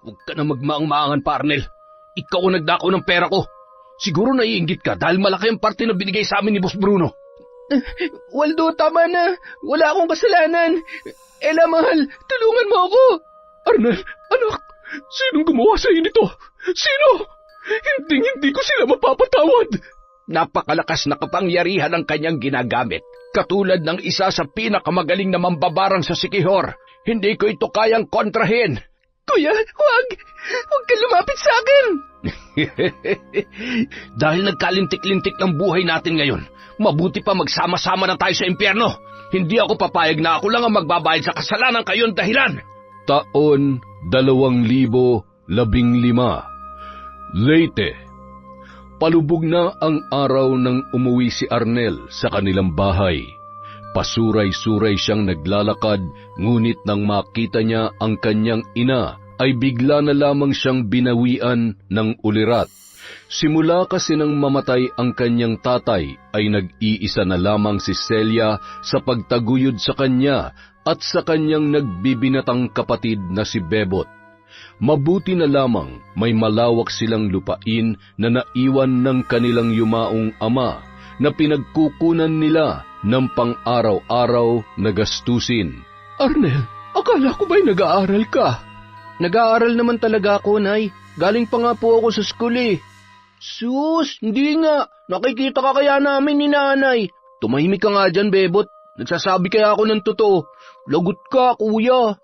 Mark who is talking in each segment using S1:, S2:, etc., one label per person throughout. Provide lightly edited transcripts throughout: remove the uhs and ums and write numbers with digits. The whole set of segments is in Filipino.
S1: Huwag ka na magmaang-maangan pa, Arnel. Ikaw ang nagdakaw ng pera ko. Siguro naiinggit ka dahil malaki ang parte na binigay sa amin ni Boss Bruno.
S2: Waldo, tama na. Wala akong kasalanan. Ella, mahal, tulungan mo ako.
S1: Arnel, anak, sinong gumawa sa nito? Sino? Hindi ko sila mapapatawad. Napakalakas na kapangyarihan ang kanyang ginagamit. Katulad ng isa sa pinakamagaling na mambabarang sa Siquijor. Hindi ko ito kayang kontrahin.
S2: Kuya, huwag ka lumapit sa akin.
S1: Dahil nagkalintik-lintik ng buhay natin ngayon, mabuti pa magsama-sama na tayo sa impyerno. Hindi ako papayag na ako lang ang magbabayad sa kasalanan kayon dahilan. Taon 2015. Leyte. Palubog na ang araw nang umuwi si Arnel sa kanilang bahay. Pasuray-suray siyang naglalakad, ngunit nang makita niya ang kanyang ina, ay bigla na lamang siyang binawian ng ulirat. Simula kasi nang mamatay ang kanyang tatay, ay nag-iisa na lamang si Celia sa pagtaguyod sa kanya at sa kanyang nagbibinatang kapatid na si Bebot. Mabuti na lamang may malawak silang lupain na naiwan ng kanilang yumaong ama na pinagkukunan nila ng pang-araw-araw na gastusin.
S2: Arnel, akala ko ba'y nag-aaral ka? Nag-aaral naman talaga ako, Nay. Galing pa nga po ako sa school eh. Sus, hindi nga. Nakikita ka kaya namin ni Nanay. Tumahimik ka nga dyan, Bebot. Nagsasabi kaya ako ng totoo. Lagot ka, kuya.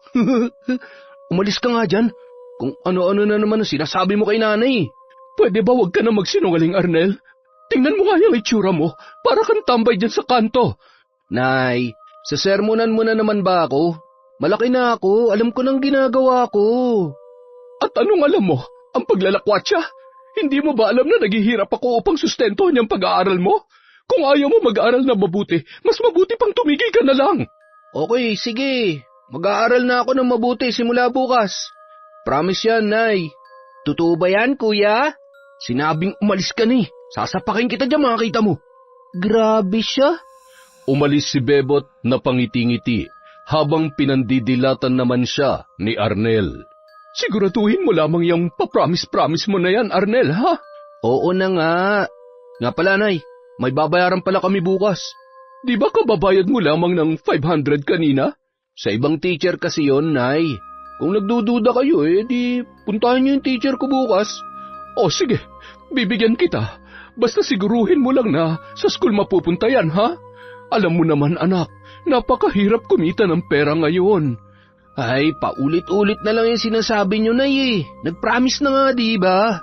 S2: Umalis ka nga dyan. Kung ano-ano na naman ang sinasabi mo kay Nanay.
S1: Pwede ba wag ka na magsinungaling, Arnel? Tingnan mo nga yung itsura mo. Para kang tambay dyan sa kanto.
S2: Nay, sa sermonan mo na naman ba ako? Malaki na ako. Alam ko nang ginagawa ko.
S1: At anong alam mo? Ang paglalakwatsa? Hindi mo ba alam na naghihirap ako upang sustentuhan niyang pag-aaral mo? Kung ayaw mo mag-aaral na mabuti, mas mabuti pang tumigil ka na lang.
S2: Okay, sige. Mag-aaral na ako ng mabuti simula bukas. Promise yan, Nay. Totoo ba yan, kuya?
S1: Sinabing umalis ka ni. Sasapakin kita dyan, makakita mo.
S2: Grabe siya.
S1: Umalis si Bebot na pangiti-ngiti habang pinandidilatan naman siya ni Arnel. Siguraduhin mo lamang yung papromise-promise mo na yan, Arnel, ha?
S2: Oo na nga. Nga pala, Nay, may babayaran pala kami bukas.
S1: Di ba kababayad mo lamang ng 500 kanina?
S2: Sa ibang teacher kasi yon, Nay. Kung nagdududa kayo, di puntahan niyo yung teacher ko bukas.
S1: O sige, bibigyan kita. Basta siguruhin mo lang na sa school mapupunta yan, ha? Alam mo naman, anak, napakahirap kumita ng pera ngayon.
S2: Ay, paulit-ulit na lang yung sinasabi niyo, Nay. Nag-promise na nga, di ba?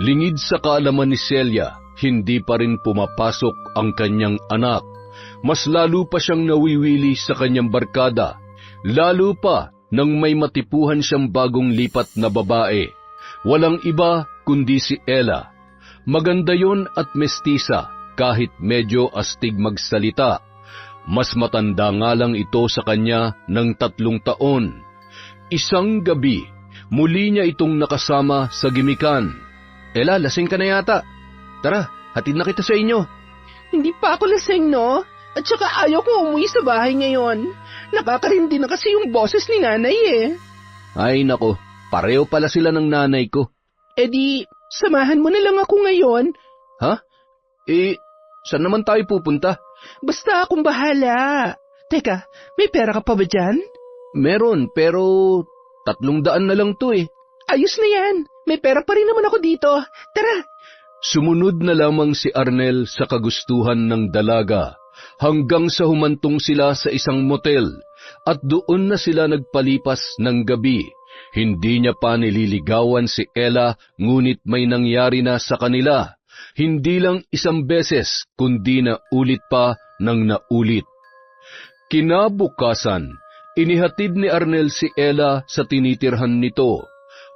S1: Lingid sa kaalaman ni Celia, hindi pa rin pumapasok ang kanyang anak. Mas lalo pa siyang nawiwili sa kanyang barkada, lalo pa nang may matipuhan siyang bagong lipat na babae. Walang iba kundi si Ella. Maganda yon at mestisa kahit medyo astig magsalita. Mas matanda nga lang ito sa kanya ng 3 taon. Isang gabi, muli niya itong nakasama sa gimikan.
S2: Ella, lasing ka na yata. Tara, hatid na kita sa inyo. Hindi pa ako lasing, no? At saka ayaw ko umuwi sa bahay ngayon. Nakakarindi na kasi yung boses ni Nanay eh.
S1: Ay nako, pareho pala sila ng nanay ko.
S2: Di, samahan mo na lang ako ngayon.
S1: Ha? Saan naman tayo pupunta?
S2: Basta akong bahala. Teka, may pera ka pa ba dyan?
S1: Meron, pero 300 na lang to eh.
S2: Ayos na yan. May pera pa rin naman ako dito. Tara.
S1: Sumunod na lamang si Arnel sa kagustuhan ng dalaga hanggang sa humantong sila sa isang motel at doon na sila nagpalipas ng gabi. Hindi niya pa nililigawan si Ella, ngunit may nangyari na sa kanila. Hindi lang isang beses kundi na ulit pa ng naulit. Kinabukasan, inihatid ni Arnel si Ella sa tinitirhan nito.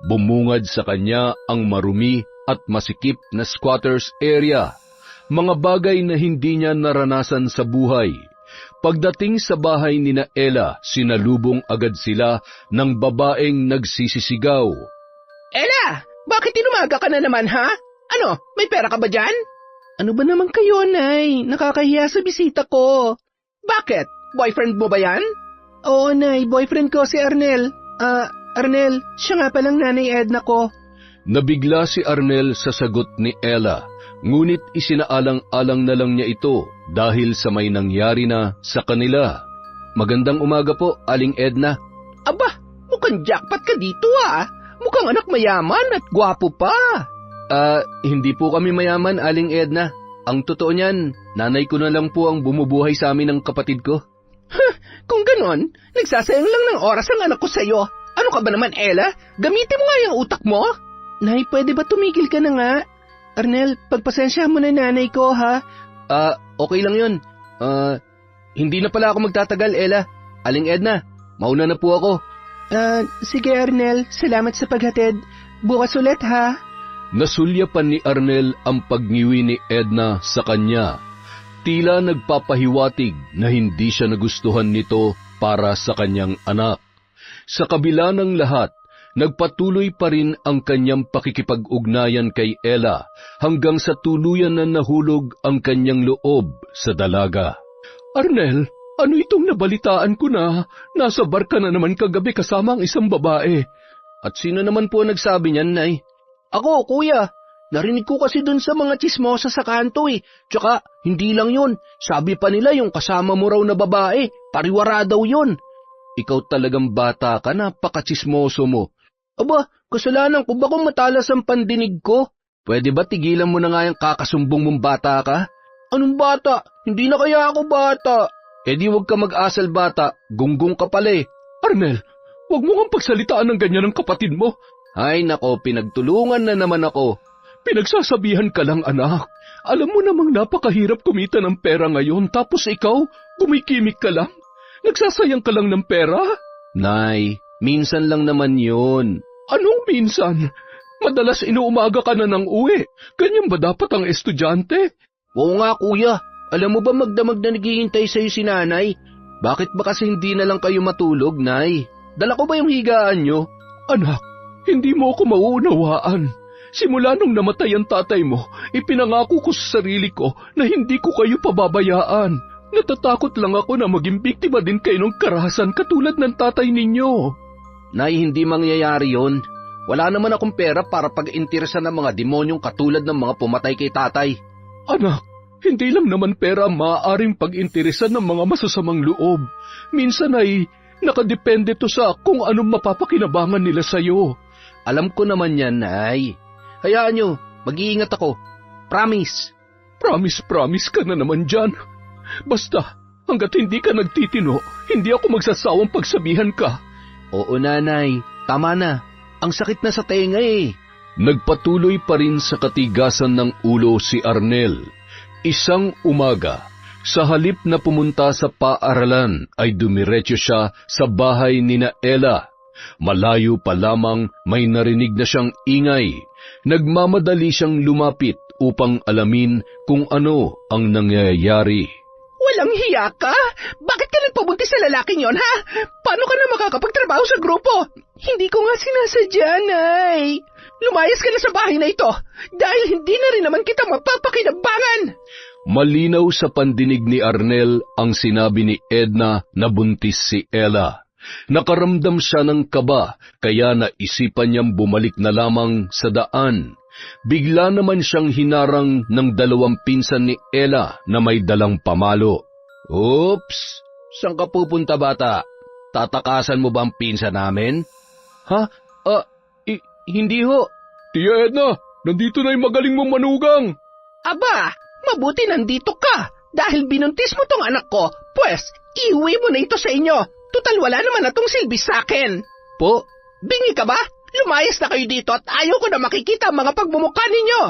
S1: Bumungad sa kanya ang marumi at masikip na squatters area, mga bagay na hindi niya naranasan sa buhay. Pagdating sa bahay ni na Ella, sinalubong agad sila ng babaeng nagsisisigaw.
S2: Ella, bakit inumaga ka na naman, ha? Ano, may pera ka ba dyan? Ano ba naman kayo, Nay? Nakakahiya sa bisita ko. Bakit? Boyfriend mo ba yan? Oo, Nay, boyfriend ko si Arnel. Arnel, siya nga palang Nanay Edna ko.
S1: Nabigla si Arnel sa sagot ni Ella, ngunit isinaalang-alang na lang niya ito dahil sa may nangyari na sa kanila. Magandang umaga po, Aling Edna.
S2: Aba, mukhang jackpot ka dito ah. Mukhang anak mayaman at gwapo pa. Hindi po kami mayaman, Aling Edna. Ang totoo niyan, nanay ko na lang po ang bumubuhay sa amin ng kapatid ko. Kung ganon, nagsasayang lang ng oras ang anak ko sa'yo. Ano ka ba naman, Ella? Gamitin mo nga yung utak mo. Nay, pwede ba tumigil ka na nga? Arnel, pagpasensya mo na nanay ko, ha? Okay lang yun. Hindi na pala ako magtatagal, Ella. Aling Edna, mauna na po ako. Sige, Arnel. Salamat sa paghatid. Bukas ulit, ha?
S1: Nasulyapan ni Arnel ang pagngiwi ni Edna sa kanya. Tila nagpapahiwatig na hindi siya nagustuhan nito para sa kanyang anak. Sa kabila ng lahat, nagpatuloy pa rin ang kanyang pakikipag-ugnayan kay Ella hanggang sa tuluyan na nahulog ang kanyang loob sa dalaga. Arnel, ano itong nabalitaan ko na nasa bar ka na naman kagabi kasama ang isang babae?
S2: At sino naman po nagsabi niyan, Nay? Ako, kuya. Narinig ko kasi dun sa mga chismosa sa kanto eh. Tsaka, hindi lang yun. Sabi pa nila yung kasama mo raw na babae. Pariwara daw yun. Ikaw talagang bata ka, napakachismoso mo. Aba, kasalanan ko ba kung matalas ang pandinig ko? Pwede ba tigilan mo na nga yung kakasumbong mong bata ka? Anong bata? Hindi na kaya ako bata. Eh di wag ka mag-asal bata, gunggong ka pala eh.
S1: Arnel, wag mo kang pagsalitaan ng ganyan ng kapatid mo.
S2: Ay nako, pinagtulungan na naman ako.
S1: Pinagsasabihan ka lang, anak. Alam mo namang napakahirap kumita ng pera ngayon, tapos ikaw, gumikimik ka lang. Nagsasayang ka lang ng pera.
S2: Nay, minsan lang naman yun.
S1: Anong minsan? Madalas inuumaga ka na ng uwi. Ganyan ba dapat ang estudyante?
S2: Oo nga, kuya. Alam mo ba magdamag na naghihintay sa'yo si nanay? Bakit ba kasi hindi na lang kayo matulog, Nay? Dala ko ba yung higaan nyo?
S1: Anak, hindi mo ako mauunawaan. Simula nung namatay ang tatay mo, ipinangako ko sa sarili ko na hindi ko kayo pababayaan. Natatakot lang ako na maging biktima din kayo ng karahasan katulad ng tatay ninyo.
S2: Nay, hindi mangyayari yon. Wala naman akong pera para pag-interesan ng mga demonyong katulad ng mga pumatay kay tatay.
S1: Anak, hindi lang naman pera ang maaaring pag-interesan ng mga masasamang loob. Minsan ay nakadepende to sa kung anong mapapakinabangan nila sa'yo.
S2: Alam ko naman yan, Nay. Hayaan nyo, mag-iingat ako. Promise.
S1: Promise ka na naman dyan. Basta, hanggat hindi ka nagtitino, hindi ako magsasawang pagsabihan ka.
S2: Oo, Nanay. Tama na. Ang sakit na sa tenga eh.
S1: Nagpatuloy pa rin sa katigasan ng ulo si Arnel. Isang umaga, sa halip na pumunta sa paaralan ay dumiretso siya sa bahay ni Ella. Malayo pa lamang may narinig na siyang ingay. Nagmamadali siyang lumapit upang alamin kung ano ang nangyayari.
S2: Walang hiya ka? Bakit ka nagpabuntis sa lalaking yon, ha? Paano ka na makakapagtrabaho sa grupo? Hindi ko nga sinasadya, Nay. Lumayas ka na sa bahay na ito dahil hindi na rin naman kita mapapakinabangan.
S1: Malinaw sa pandinig ni Arnel ang sinabi ni Edna na buntis si Ella. Nakaramdam siya ng kaba kaya naisipan niyang bumalik na lamang sa daan. Bigla naman siyang hinarang ng dalawang pinsan ni Ella na may dalang pamalo.
S2: Oops! Saan ka pupunta, bata? Tatakasan mo ba ang pinsan namin? Ha? Hindi ho.
S1: Tia Edna, nandito na yung magaling mong manugang.
S2: Aba, mabuti nandito ka. Dahil binuntis mo tong anak ko, pues, iuwi mo na ito sa inyo. Tutal wala naman na tong silbi sa akin. Po? Bingi ka ba? Lumayas na kayo dito at ayaw ko na makikita ang mga pagmumukha ninyo.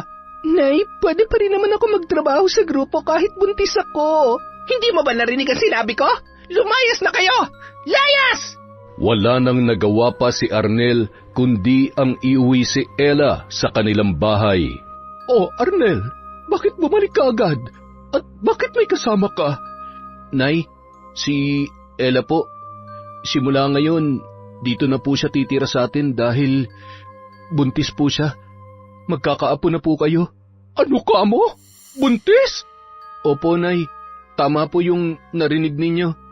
S2: Nay, pwede pa rin naman ako magtrabaho sa grupo kahit buntis ako. Hindi mo ba narinig ang sinabi ko? Lumayas na kayo! Layas!
S1: Wala nang nagawa pa si Arnel kundi ang iuwi si Ella sa kanilang bahay. Oh, Arnel, bakit bumalik ka agad? At bakit may kasama ka?
S2: Nay, si Ella po. Simula ngayon, dito na po siya titira sa atin dahil buntis po siya. Magkakaapo na po kayo.
S1: Ano ka mo? Buntis?
S2: Opo, Nay. Tama po yung narinig ninyo.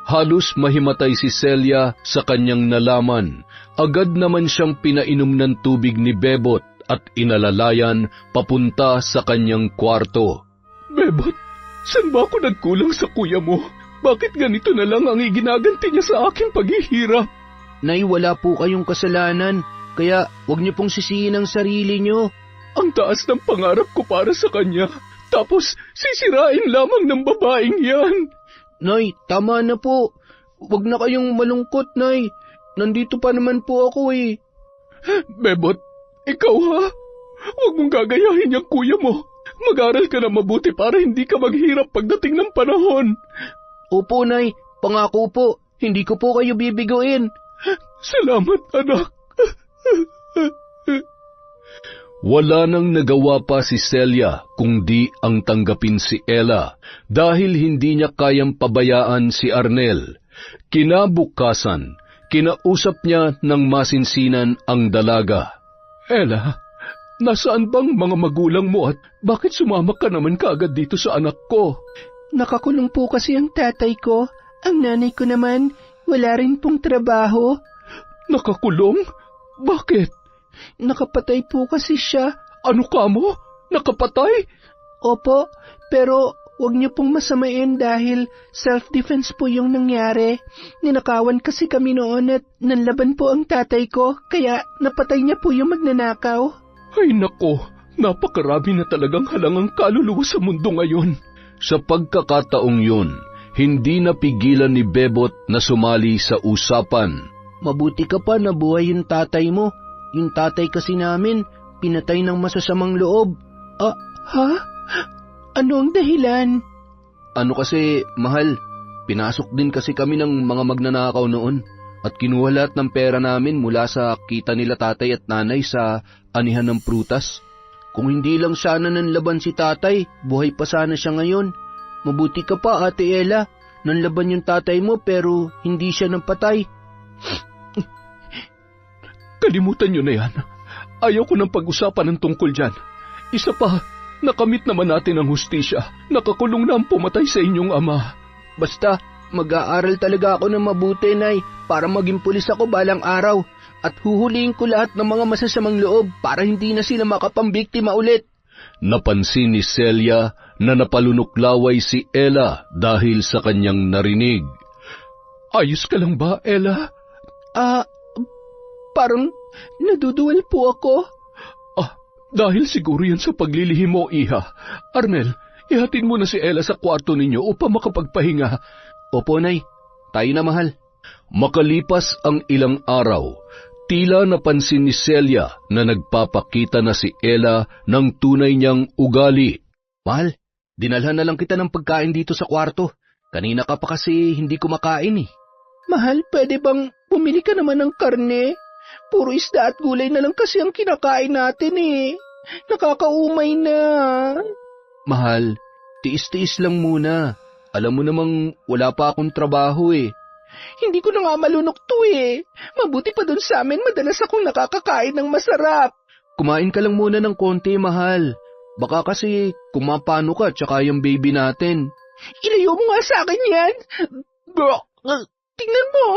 S1: Halos mahimatay si Celia sa kanyang nalaman Agad naman siyang pinainom ng tubig ni Bebot at inalalayan papunta sa kanyang kwarto.
S2: Bebot, saan ba ako nagkulang sa kuya mo? Bakit ganito na lang ang iginaganti niya sa aking paghihirap? Nay, wala po kayong kasalanan, kaya huwag niyo pong sisihin ang sarili niyo. Ang taas ng pangarap ko para sa kanya, tapos sisirain lamang ng babaeng yan. Nay, tama na po. Huwag na kayong malungkot, Nay. Nandito pa naman po ako eh. Bebot, ikaw ha? Huwag mong gagayahin yung kuya mo. Mag-aral ka na mabuti para hindi ka maghirap pagdating ng panahon. Opo, Nay. Pangako po, hindi ko po kayo bibigoin. Salamat, anak.
S1: Wala nang nagawa pa si Celia kundi ang tanggapin si Ella dahil hindi niya kayang pabayaan si Arnel. Kinabukasan, kinausap niya ng masinsinan ang dalaga.
S2: Ella, nasaan bang mga magulang mo at bakit sumama ka naman kaagad dito sa anak ko? Nakakulong po kasi ang tatay ko. Ang nanay ko naman, wala rin pong trabaho. Nakakulong? Bakit? Nakapatay po kasi siya. Ano ka mo? Nakapatay? Opo, pero huwag niyo pong masamain dahil self-defense po yung nangyari. Ninakawan kasi kami noon at nanlaban po ang tatay ko, kaya napatay niya po yung magnanakaw. Ay nako, napakarami na talagang halangang kaluluwa sa mundo ngayon.
S1: Sa pagkakataong yun, hindi napigilan ni Bebot na sumali sa usapan.
S2: Mabuti ka pa na buhay yung tatay mo. Yung tatay kasi namin, pinatay ng masasamang loob. Ha? Ano ang dahilan? Ano kasi, mahal, pinasok din kasi kami ng mga magnanakaw noon at kinuha lahat ng pera namin mula sa kita nila tatay at nanay sa anihan ng prutas. Kung hindi lang sana nanlaban si tatay, buhay pa sana siya ngayon. Mabuti ka pa, Ate Ella. Nanlaban yung tatay mo pero hindi siya napatay. Kalimutan nyo na yan. Ayaw ko ng pag-usapan ng tungkol dyan. Isa pa, nakamit naman natin ang hustisya. Nakakulong na ang pumatay sa inyong ama. Basta, mag-aaral talaga ako ng mabuti, Nay, para maging pulis ako balang araw. At huhulihin ko lahat ng mga masasamang loob para hindi na sila makapambiktima ulit.
S1: Napansin ni Celia na napalunuklaway si Ella dahil sa kanyang narinig.
S2: Ayos ka lang ba, Ella? Parang naduduwal po ako. Dahil siguro yan sa paglilihim mo, Iha. Arnel, ihatid mo na si Ella sa kwarto ninyo upang makapagpahinga. Opo, Nay. Tayo na, mahal.
S1: Makalipas ang ilang araw, tila napansin ni Celia na nagpapakita na si Ella ng tunay niyang ugali.
S2: Mahal, dinalhan na lang kita ng pagkain dito sa kwarto. Kanina ka pa kasi hindi kumakain eh. Mahal, pwede bang bumili ka naman ng karne? Puro isda at gulay na lang kasi ang kinakain natin eh. Nakakaumay na. Mahal, tiis-tiis lang muna. Alam mo namang wala pa akong trabaho eh. Hindi ko na nga malunok to eh. Mabuti pa dun sa amin, madalas akong nakakakain ng masarap. Kumain ka lang muna ng konti, mahal. Baka kasi kumapano ka tsaka yung baby natin. Ilayo mo nga sa akin yan. Tingnan mo,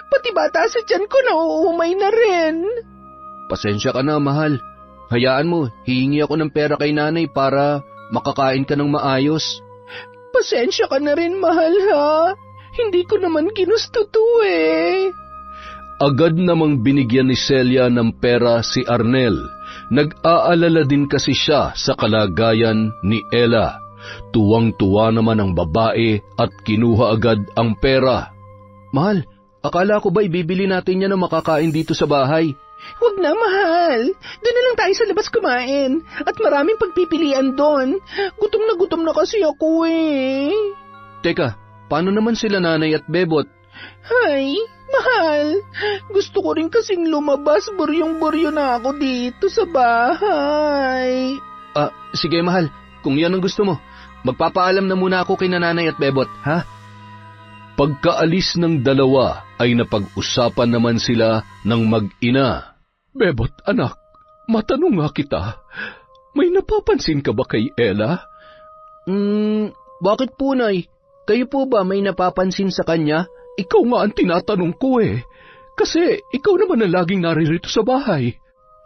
S2: pati bata sa tiyan ko nauumay na rin. Pasensya ka na, mahal. Hayaan mo, hihingi ako ng pera kay nanay para makakain ka ng maayos. Pasensya ka na rin, mahal ha. Hindi ko naman ginusto to eh.
S1: Agad namang binigyan ni Celia ng pera si Arnel. Nag-aalala din kasi siya sa kalagayan ni Ella. Tuwang-tuwa naman ang babae at kinuha agad ang pera.
S2: Mahal, akala ko ba ibibili natin yan na makakain dito sa bahay? Huwag na, mahal. Doon na lang tayo sa labas kumain. At maraming pagpipilian doon. Gutom na kasi ako eh. Teka, paano naman sila nanay at bebot? Hay, mahal. Gusto ko rin kasing lumabas. Buryong-buryo na ako dito sa bahay. Sige mahal. Kung yan ang gusto mo, magpapaalam na muna ako kay nanay at bebot, ha?
S1: Pagkaalis ng dalawa ay napag-usapan naman sila ng mag-ina.
S2: Bebot, anak, matanong nga kita. May napapansin ka ba kay Ella? Bakit po, Nay? Kayo po ba may napapansin sa kanya? Ikaw nga ang tinatanong ko eh. Kasi ikaw naman ang laging naririto sa bahay.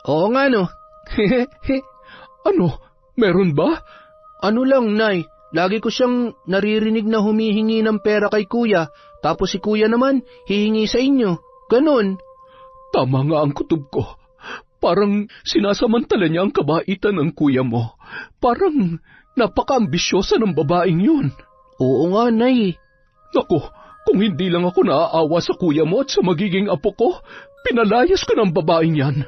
S2: Oo nga no. Ano? Meron ba? Ano lang, Nay. Lagi ko siyang naririnig na humihingi ng pera kay Kuya, tapos si Kuya naman hihingi sa inyo. Ganon. Tama nga ang kutob ko. Parang sinasamantala niya ang kabaitan ng kuya mo. Parang napaka-ambisyosa ng babaeng yun. Oo nga, Nay. Naku, kung hindi lang ako naaawa sa kuya mo at sa magiging apo ko, pinalayas ko ng babaeng yan.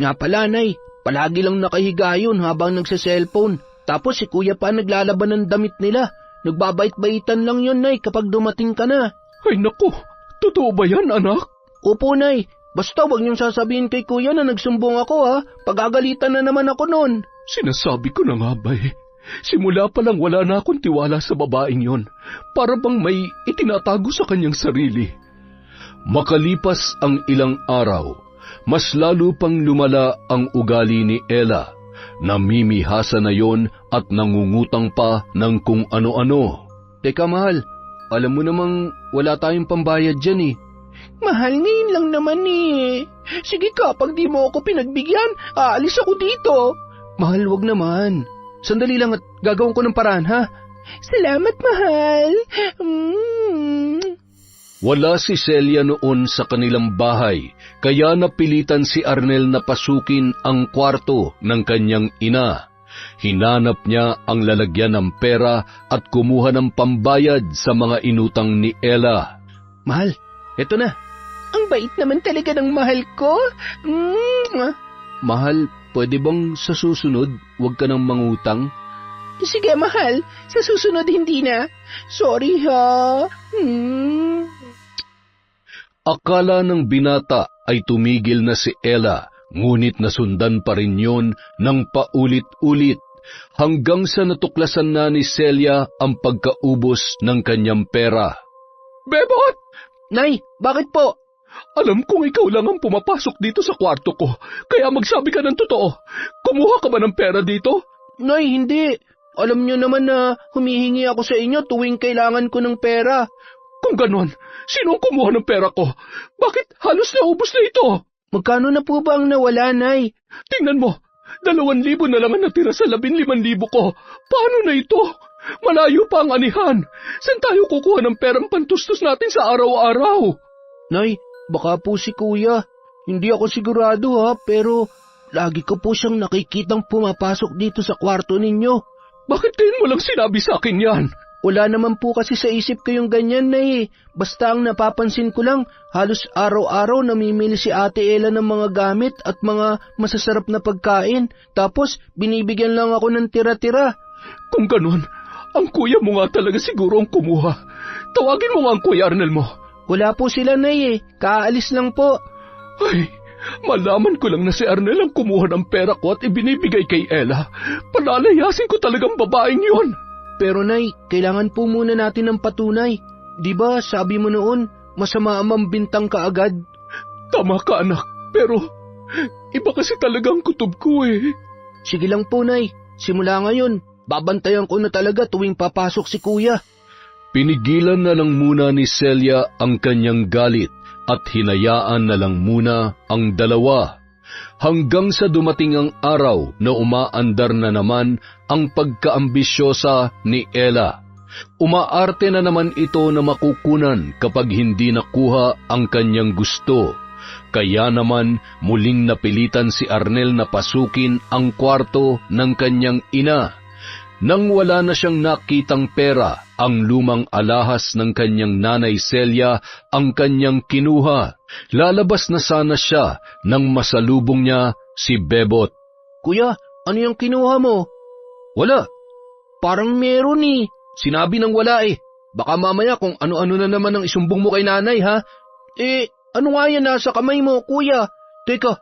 S2: Nga pala, Nay. Palagi lang nakahiga yun habang nagsa-cellphone. Tapos si kuya pa naglalaban ng damit nila. Nagbabait-baitan lang yun, Nay, kapag dumating ka na. Ay naku, totoo ba yan, anak? Opo, Nay. Basta wag niyong sasabihin kay kuya na nagsumbong ako, ha. Pagagalitan na naman ako noon. Sinasabi ko na nga ba eh. Simula pa lang wala na akong tiwala sa babaeng yon. Para bang may itinatago sa kanyang sarili.
S1: Makalipas ang ilang araw, mas lalo pang lumala ang ugali ni Ella. Namimihasa na yon at nangungutang pa ng kung ano-ano.
S2: Teka, mahal. Alam mo namang wala tayong pambayad dyan eh. Mahal, ngayon lang naman eh. Sige ka, pag di mo ako pinagbigyan, aalis ako dito. Mahal, wag naman. Sandali lang at gagawin ko ng paraan, ha? Salamat, mahal.
S1: Wala si Celia noon sa kanilang bahay, kaya napilitan si Arnel na pasukin ang kwarto ng kanyang ina. Hinanap niya ang lalagyan ng pera at kumuha ng pambayad sa mga inutang ni Ella.
S2: Mahal, eto na. Ang bait naman talaga ng mahal ko. Mahal, pwede bang sa susunod huwag ka nang mangutang? Sige, mahal. Sa susunod hindi na. Sorry, ha.
S1: Akala ng binata ay tumigil na si Ella, ngunit nasundan pa rin yun ng paulit-ulit hanggang sa natuklasan na ni Celia ang pagkaubos ng kanyang pera.
S2: Bebot! Nay, bakit po? Alam kong ikaw lang ang pumapasok dito sa kwarto ko, kaya magsabi ka ng totoo. Kumuha ka ba ng pera dito? Nay, hindi. Alam niyo naman na humihingi ako sa inyo tuwing kailangan ko ng pera. Kung ganon, sino ang kumuha ng pera ko? Bakit halos naubos na ito? Magkano na po ba ang nawala, Nay? Tingnan mo, 2,000 na lang ang natira sa 15,000 ko. Paano na ito? Malayo pa ang anihan. Saan tayo kukuha ng perang pantustos natin sa araw-araw? Nay, baka po si Kuya. Hindi ako sigurado ha, pero lagi ko po siyang nakikitang pumapasok dito sa kwarto ninyo. Bakit ngayon mo lang sinabi sa akin yan? Wala naman po kasi sa isip ko yung ganyan, Nay. Basta ang napapansin ko lang, halos araw-araw namimili si Ate Ella ng mga gamit at mga masasarap na pagkain. Tapos binibigyan lang ako ng tira-tira. Kung ganun, ang kuya mo nga talaga siguro ang kumuha. Tawagin mo nga ang kuya Arnel mo. Wala po sila, Nay eh. Kaalis lang po. Ay, malaman ko lang na si Arnel ang kumuha ng pera ko at ibinibigay kay Ella. Palalayasin ko talagang babaeng yon. Pero Nay, kailangan po muna natin ng patunay. Di ba sabi mo noon, masama ang mambintang ka agad? Tama ka anak, pero iba kasi talagang kutob ko eh. Sige lang po, Nay. Simula ngayon, babantayan ko na talaga tuwing papasok si Kuya.
S1: Pinigilan na lang muna ni Celia ang kanyang galit at hinayaan na lang muna ang dalawa. Hanggang sa dumating ang araw na umaandar na naman ang pagkaambisyosa ni Ella. Umaarte na naman ito na makukunan kapag hindi nakuha ang kanyang gusto. Kaya naman muling napilitan si Arnel na pasukin ang kwarto ng kanyang ina. Nang wala na siyang nakitang pera, ang lumang alahas ng kanyang nanay Celia ang kanyang kinuha. Lalabas na sana siya nang masalubong niya si Bebot. Kuya, ano yung kinuha mo? Wala. Parang meron eh. Sinabi ng wala eh. Baka mamaya kung ano-ano na naman ang isumbong mo kay nanay ha. Ano nga yan nasa kamay mo, kuya? Teka,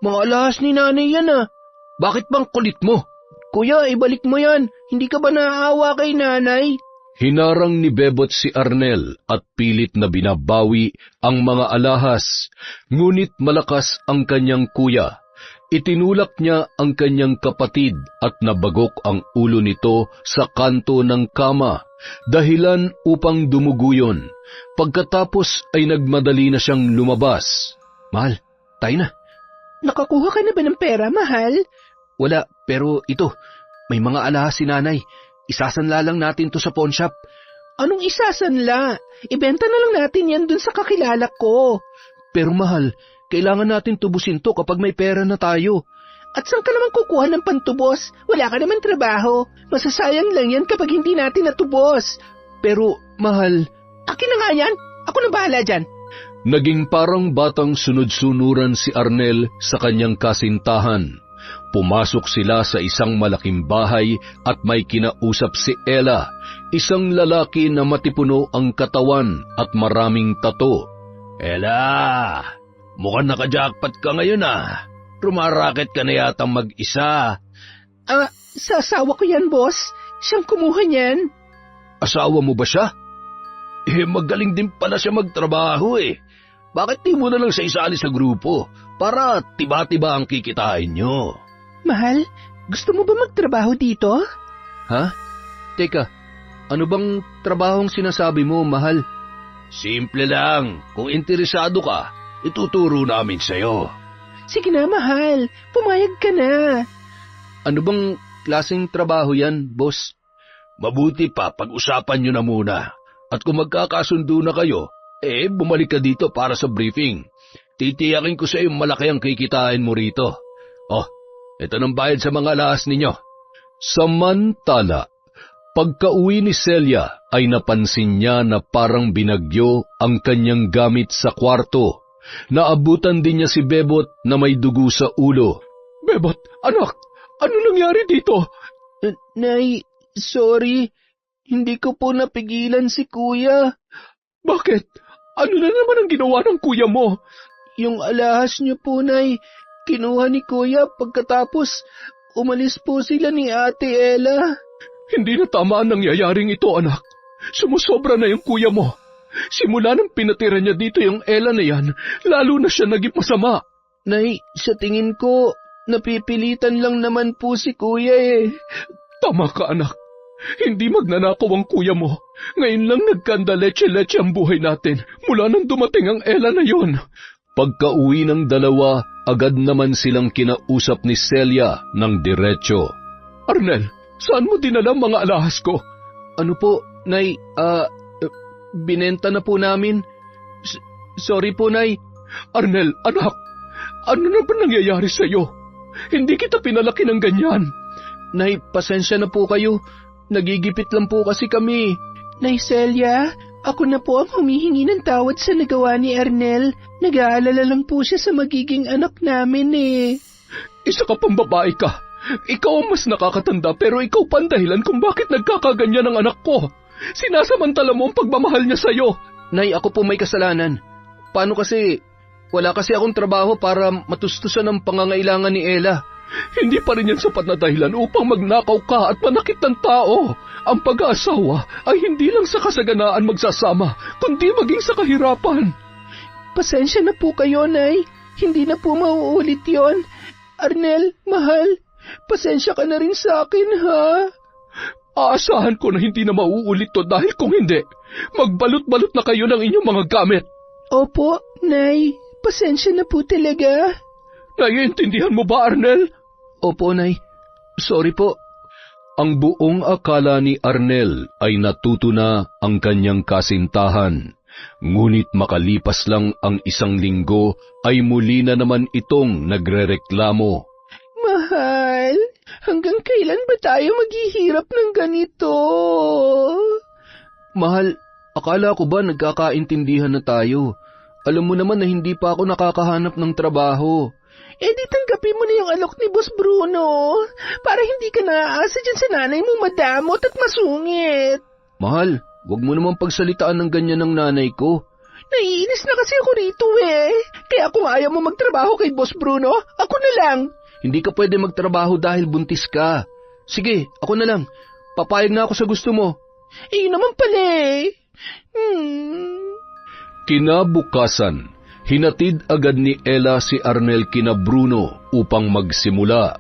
S1: mga alahas ni nanay yan ah. Bakit bang kulit mo? Kuya, ibalik mo yan. Hindi ka ba naaawa kay nanay? Hinarang ni Bebot si Arnel at pilit na binabawi ang mga alahas, ngunit malakas ang kanyang kuya. Itinulak niya ang kanyang kapatid at nabagok ang ulo nito sa kanto ng kama, dahilan upang dumugo yun. Pagkatapos ay nagmadali na siyang lumabas. Mahal, tayo na.
S2: Nakakuha ka na ba ng pera, mahal? Wala, pero ito, may mga alahas si nanay. Isasanla lang natin to sa pawn shop. Anong isasanla? Ibenta na lang natin yan dun sa kakilala ko. Pero mahal, kailangan natin tubusin to kapag may pera na tayo. At saan ka naman kukuha ng pantubos? Wala ka naman trabaho. Masasayang lang yan kapag hindi natin natubos. Pero, mahal... Akin na nga yan. Ako na bahala dyan.
S1: Naging parang batang sunod-sunuran si Arnel sa kanyang kasintahan. Pumasok sila sa isang malaking bahay at may kinausap si Ella, isang lalaki na matipuno ang katawan at maraming tato. Ella, mukhang naka-jackpot ka ngayon ah. Rumaraket ka na yatang mag-isa.
S2: Sa asawa ko yan, boss. Siyang kumuha niyan.
S1: Asawa mo ba siya? Magaling din pala siya magtrabaho eh. Bakit di mo na lang siya isali sa grupo para tiba-tiba ang kikitain nyo?
S2: Mahal, gusto mo ba magtrabaho dito? Ha? Teka, ano bang trabahong sinasabi mo, mahal?
S1: Simple lang. Kung interesado ka, ituturo namin sa'yo.
S2: Sige na, mahal. Pumayag ka na. Ano bang klaseng trabaho yan, boss?
S1: Mabuti pa, pag-usapan nyo na muna. At kung magkakasundo na kayo, bumalik ka dito para sa briefing. Titiyakin ko sa iyo malaki ang kikitain mo rito. Oh, ito ng bayad sa mga alahas ninyo. Samantala, pagka-uwi ni Celia ay napansin niya na parang binagyo ang kanyang gamit sa kwarto. Naabutan din niya si Bebot na may dugo sa ulo.
S2: Bebot, anak, ano nangyari dito? Nay, sorry. Hindi ko po napigilan si kuya. Bakit? Ano na naman ang ginawa ng kuya mo? Yung alahas niyo po, Nay, kinuha ni kuya pagkatapos umalis po sila ni Ate Ella. Hindi na tama ang nangyayaring ito, anak. Sumusobra na yung kuya mo. Simula nang pinatira niya dito yung Ella na yan, lalo na siya naging masama. Nay, sa tingin ko, napipilitan lang naman po si kuya eh. Tama ka, anak. Hindi magnanakaw ang kuya mo. Ngayon lang nagkanda leche-leche ang buhay natin mula nang dumating ang Ella na yon.
S1: Pagka-uwi ng dalawa, agad naman silang kinausap ni Celia ng diretsyo.
S2: Arnel, saan mo dinala mga alahas ko? Ano po, Nay, binenta na po namin. Sorry po, Nay. Arnel, anak, ano na ba nangyayari sa'yo? Hindi kita pinalaki ng ganyan. Nay, pasensya na po kayo. Nagigipit lang po kasi kami. Nay Celia, ako na po ang humihingi ng tawad sa nagawa ni Arnel. Nag-aalala lang po siya sa magiging anak namin eh. Isa ka pang babae ka. Ikaw ang mas nakakatanda pero ikaw pa ang dahilan kung bakit nagkakaganyan ang anak ko. Sinasamantala mo ang pagmamahal niya sa'yo. Nay, ako po may kasalanan. Paano kasi? Wala kasi akong trabaho para matustusan ang pangangailangan ni Ella. Hindi pa rin yan sapat na dahilan upang magnakaw ka at manakit ng tao. Ang pag-aasawa ay hindi lang sa kasaganaan magsasama, kundi maging sa kahirapan. Pasensya na po kayo, Nay. Hindi na po mauulit yon. Arnel, mahal, pasensya ka na rin sa akin, ha? Aasahan ko na hindi na mauulit to dahil kung hindi, magbalot-balot na kayo ng inyong mga gamit. Opo, Nay. Pasensya na po talaga. Naiintindihan mo ba, Arnel? Opo, Nay. Sorry po.
S1: Ang buong akala ni Arnel ay natuto na ang kanyang kasintahan. Ngunit makalipas lang ang 1 linggo ay muli na naman itong nagrereklamo.
S2: Mahal, hanggang kailan ba tayo maghihirap ng ganito? Mahal, akala ko ba nagkakaintindihan na tayo? Alam mo naman na hindi pa ako nakakahanap ng trabaho. Di tanggapin mo na yung alok ni Boss Bruno para hindi ka naaasa dyan sa nanay mo madamot at masungit. Mahal, wag mo naman pagsalitaan ng ganyan ng nanay ko. Naiinis na kasi ako rito eh. Kaya kung ayaw mo magtrabaho kay Boss Bruno, ako na lang. Hindi ka pwede magtrabaho dahil buntis ka. Sige, ako na lang. Papayag na ako sa gusto mo. Yun naman pala eh.
S1: Kinabukasan, Hinatid agad ni Ella si Arnel kina Bruno upang magsimula.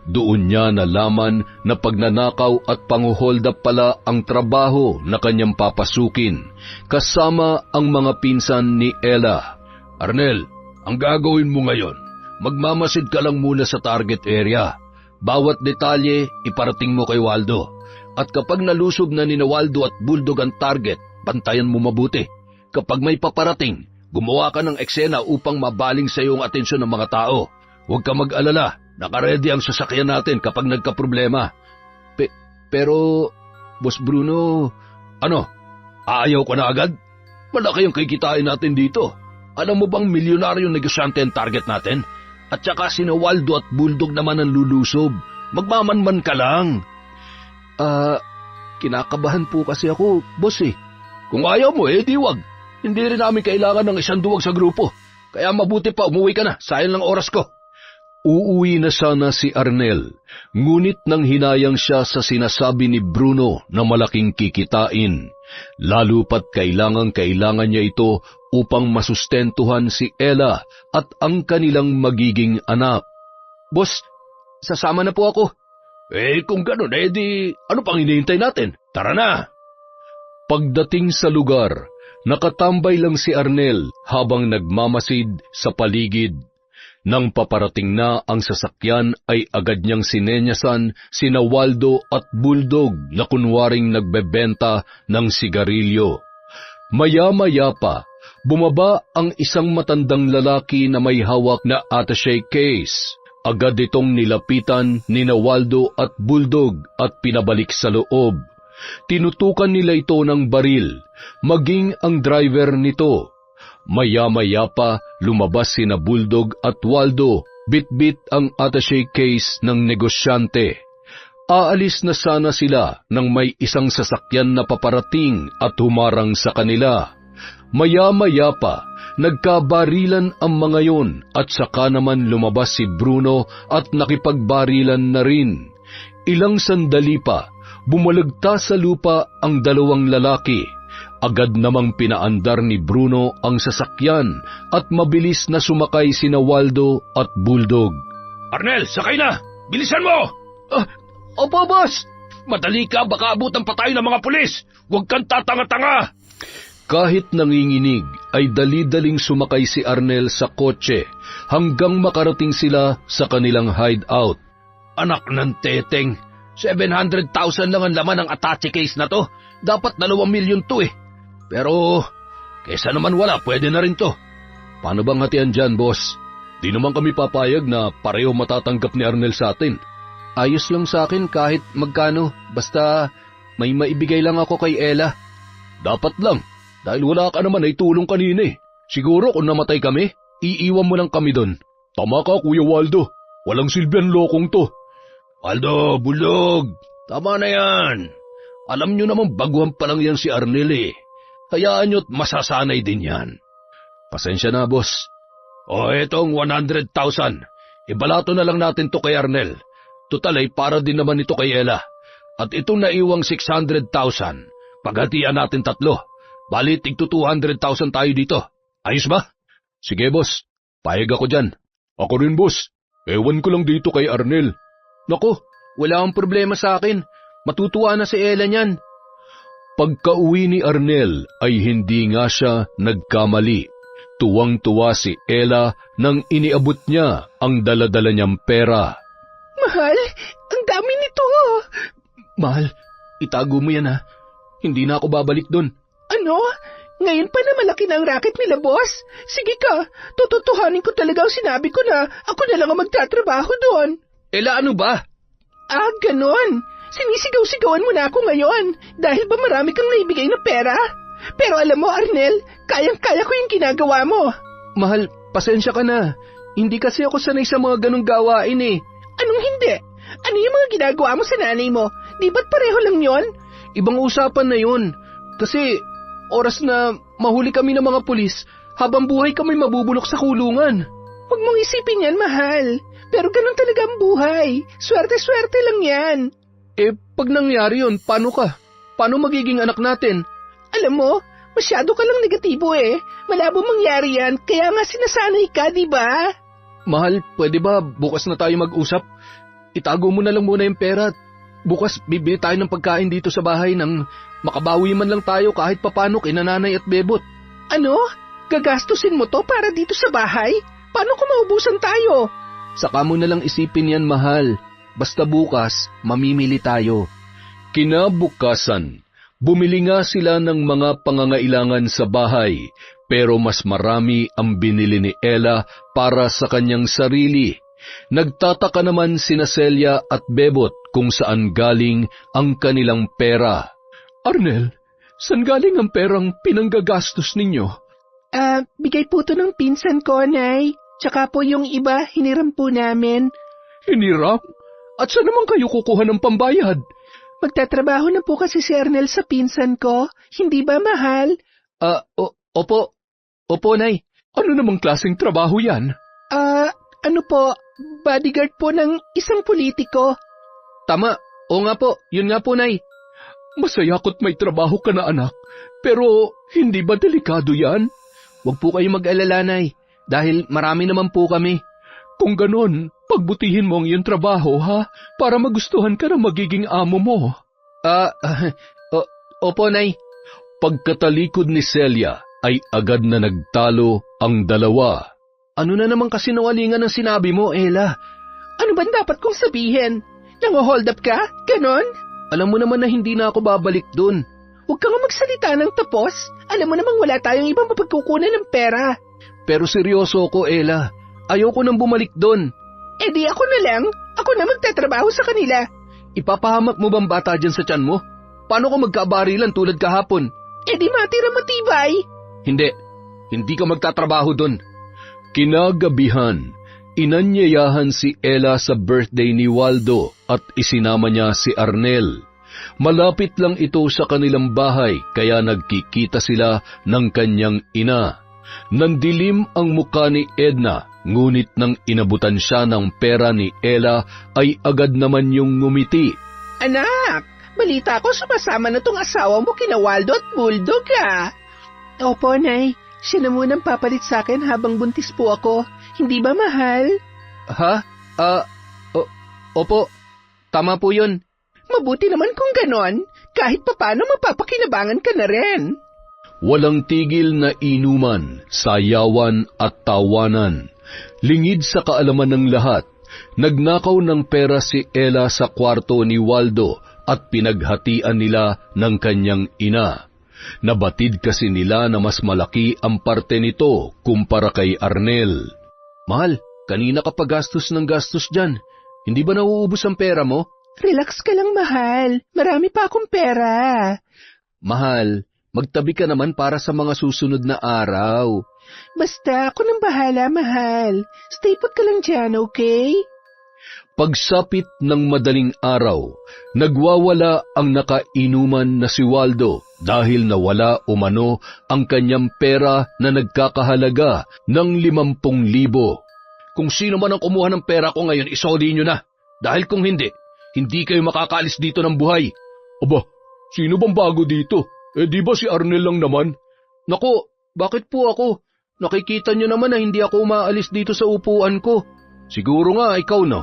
S1: Doon niya nalaman na pagnanakaw at panguhold up pala ang trabaho na kanyang papasukin, kasama ang mga pinsan ni Ella. Arnel, ang gagawin mo ngayon, magmamasid ka lang muna sa target area. Bawat detalye iparating mo kay Waldo. At kapag nalusob na ni Waldo at Bulldog ang target, bantayan mo mabuti. Kapag may paparating, gumawa ka ng eksena upang mabaling sa iyo ang atensyon ng mga tao. Huwag ka mag-alala, nakaredy ang sasakyan natin kapag nagkaproblema.
S2: Pero, Boss Bruno...
S1: Ano? Aayaw ka na agad? Malaki ang kikitain natin dito. Alam mo bang milyonaryong negosyante ang target natin? At saka sina Waldo at Bulldog naman ang lulusob. Magmamanman ka lang.
S2: Kinakabahan po kasi ako, boss eh.
S1: Kung ayaw mo, di wag. Hindi rin namin kailangan ng isang duwag sa grupo. Kaya mabuti pa umuwi ka na, sayang lang oras ko. Uuwi na sana si Arnel, ngunit nang hinayang siya sa sinasabi ni Bruno na malaking kikitain, lalo pat kailangan niya ito upang masustentuhan si Ella at ang kanilang magiging anak.
S2: Boss, sasama na po ako.
S1: Kung ganun, di ano pang hinihintay natin? Tara na! Pagdating sa lugar, nakatambay lang si Arnel habang nagmamasid sa paligid. Nang paparating na ang sasakyan ay agad niyang sinenyasan sina Waldo at Bulldog na kunwaring nagbebenta ng sigarilyo. Maya-maya pa, bumaba ang isang matandang lalaki na may hawak na attaché case. Agad itong nilapitan ni Waldo at Bulldog at pinabalik sa loob. Tinutukan nila ito ng baril, maging ang driver nito. Maya-maya pa lumabas sina Bulldog at Waldo, bit-bit ang attaché case ng negosyante. Aalis na sana sila nang may isang sasakyan na paparating at humarang sa kanila. Maya-maya pa, nagkabarilan ang mga yon at saka naman lumabas si Bruno at nakipagbarilan na rin. Ilang sandali pa, bumalagta sa lupa ang dalawang lalaki. Agad namang pinaandar ni Bruno ang sasakyan at mabilis na sumakay sina Waldo at Bulldog. Arnel, sakay na! Bilisan mo!
S2: Opo, boss!
S1: Madali ka, baka abutan pa tayo ng mga pulis! Huwag kang tatanga-tanga! Kahit nanginginig, ay dali-daling sumakay si Arnel sa kotse hanggang makarating sila sa kanilang hideout. Anak ng teteng, 700,000 lang ang laman ng attache case na to. Dapat 2 milyon to eh. Pero, kesa naman wala, pwede na rin to. Paano bang hatian dyan, boss? Di naman kami papayag na pareho matatanggap ni Arnel sa atin.
S2: Ayos lang sa akin kahit magkano, basta may maibigay lang ako kay Ella.
S1: Dapat lang, dahil wala ka naman ay tulong kanina eh. Siguro kung namatay kami, iiwan mo lang kami doon. Tama ka, Kuya Waldo. Walang silbihan lokong to. Waldo, Bulldog, tama na yan. Alam nyo naman baguhan pa lang yan si Arnel eh. Hayaan nyo't masasanay din yan. Pasensya na, boss. Etong 100,000. Ibalato na lang natin to kay Arnel. Tutal ay para din naman ito kay Ella. At itong naiwang 600,000, paghatian natin 3. Bali, tig 200,000 tayo dito. Ayos ba? Sige, boss. Payag ako dyan. Ako rin, boss. Ewan ko lang dito kay Arnel.
S2: Naku, wala akong problema sa akin. Matutuwa na si Ella niyan.
S1: Pagka-uwi ni Arnel ay hindi nga siya nagkamali. Tuwang-tuwa si Ella nang iniabot niya ang dala-dala niyang pera.
S3: Mahal, ang dami nito.
S2: Mahal, itago mo yan ha. Hindi na ako babalik doon.
S3: Ano? Ngayon pa na malaki na ang racket nila, boss? Sige ka, tututuhanin ko talaga ang sinabi ko na ako na lang ang magtatrabaho doon.
S2: Ella, ano ba?
S3: Ganon. Sinisigaw-sigawan mo na ako ngayon dahil ba marami kang naibigay na pera? Pero alam mo, Arnel, kayang-kaya ko yung ginagawa mo.
S2: Mahal, pasensya ka na. Hindi kasi ako sanay sa mga ganong gawain eh.
S3: Anong hindi? Ano yung mga ginagawa mo sa nanay mo? Di ba't pareho lang yon?
S2: Ibang usapan na yun. Kasi oras na mahuli kami ng mga pulis, habang buhay kami mabubulok sa kulungan.
S3: Huwag mong isipin yan, mahal. Pero ganun talaga ang buhay. Swerte-swerte lang yan.
S2: Pag nangyari yun, paano ka? Paano magiging anak natin?
S3: Alam mo, Masyado ka lang negatibo eh. Malabo mangyari yan, kaya nga sinasanay ka, di ba?
S2: Mahal, pwede ba bukas na tayo mag-usap? Itago mo na lang muna yung pera. Bukas bibili tayo ng pagkain dito sa bahay nang makabawi man lang tayo kahit papano kina nanay at bebot.
S3: Ano? Gagastusin mo to para dito sa bahay? Paano kung maubusan tayo?
S2: Saka mo na lang isipin yan, mahal. Basta bukas, mamimili tayo.
S1: Kinabukasan, bumili nga sila ng mga pangangailangan sa bahay, pero mas marami ang binili ni Ella para sa kanyang sarili. Nagtataka naman sina Celia at Bebot kung saan galing ang kanilang pera.
S2: Arnel, saan galing ang perang pinanggagastos ninyo?
S3: Bigay po to ng pinsan ko, Nay. Tsaka po yung iba, hiniram po namin.
S2: Hiniram? At saan naman kayo kukuha ng pambayad?
S3: Magtatrabaho na po kasi si Arnel sa pinsan ko. Hindi ba, mahal?
S2: Opo. Opo, Nay. Ano namang klaseng trabaho yan?
S3: Ano po, bodyguard po ng isang politiko.
S2: Tama. O nga po, yun nga po, Nay. Masaya ko't may trabaho ka na, anak. Pero hindi ba delikado yan? Huwag po kayo mag-alala, Nay. Dahil marami naman po kami. Kung ganon, pagbutihin mo ang iyong trabaho, ha? Para magustuhan ka na magiging amo mo. Opo, Nay.
S1: Pagkatalikod ni Celia ay agad na nagtalo ang dalawa.
S2: Ano na naman kasi nawalingan ang sinabi mo, Ella?
S3: Ano ba dapat kong sabihin? Nang-hold up ka? Ganon?
S2: Alam mo naman na hindi na ako babalik dun.
S3: Huwag ka nga magsalita ng tapos. Alam mo namang wala tayong ibang mapagkukunan ng pera.
S2: Pero seryoso ko, Ella. Ayoko nang bumalik dun.
S3: Eh di ako na lang. Ako na magtatrabaho sa kanila.
S2: Ipapahamak mo bang bata dyan sa tiyan mo? Paano ko magkabarilan tulad kahapon?
S3: Eh di matira matibay.
S2: Hindi. Hindi ka magtatrabaho dun.
S1: Kinagabihan, inanyayahan si Ella sa birthday ni Waldo at isinama niya si Arnel. Malapit lang ito sa kanilang bahay kaya nagkikita sila ng kanyang ina. Nandilim ang muka ni Edna, ngunit nang inabutan siya ng pera ni Ella ay agad naman yung ngumiti.
S3: Anak, balita ko sumasama na tong asawa mo kina Waldo at Bulldog ah. Opo, Nay. Siya na munang papalit sa akin habang buntis po ako. Hindi ba, mahal?
S2: Ha? Opo. Tama po yun.
S3: Mabuti naman kung ganon. Kahit papano mapapakinabangan ka na rin.
S1: Walang tigil na inuman, sayawan at tawanan. Lingid sa kaalaman ng lahat, nagnakaw ng pera si Ella sa kwarto ni Waldo at pinaghatian nila ng kanyang ina. Nabatid kasi nila na mas malaki ang parte nito kumpara kay Arnel.
S2: Mahal, kanina ka pa gastos ng gastos dyan. Hindi ba nauubos ang pera mo?
S3: Relax ka lang, mahal. Marami pa akong pera.
S2: Mahal, magtabi ka naman para sa mga susunod na araw.
S3: Basta ako nang bahala, mahal. Stay put ka lang dyan, okay?
S1: Pagsapit ng madaling araw, nagwawala ang nakainuman na si Waldo dahil nawala umano ang kanyang pera na nagkakahalaga ng 50,000.
S2: Kung sino man ang kumuha ng pera ko ngayon, isoli nyo na. Dahil kung hindi, hindi kayo makakaalis dito ng buhay.
S1: Aba, sino bang bago dito? Eh di ba si Arnel lang naman?
S2: Naku, bakit po ako? Nakikita nyo naman na hindi ako umaalis dito sa upuan ko. Siguro nga ikaw no.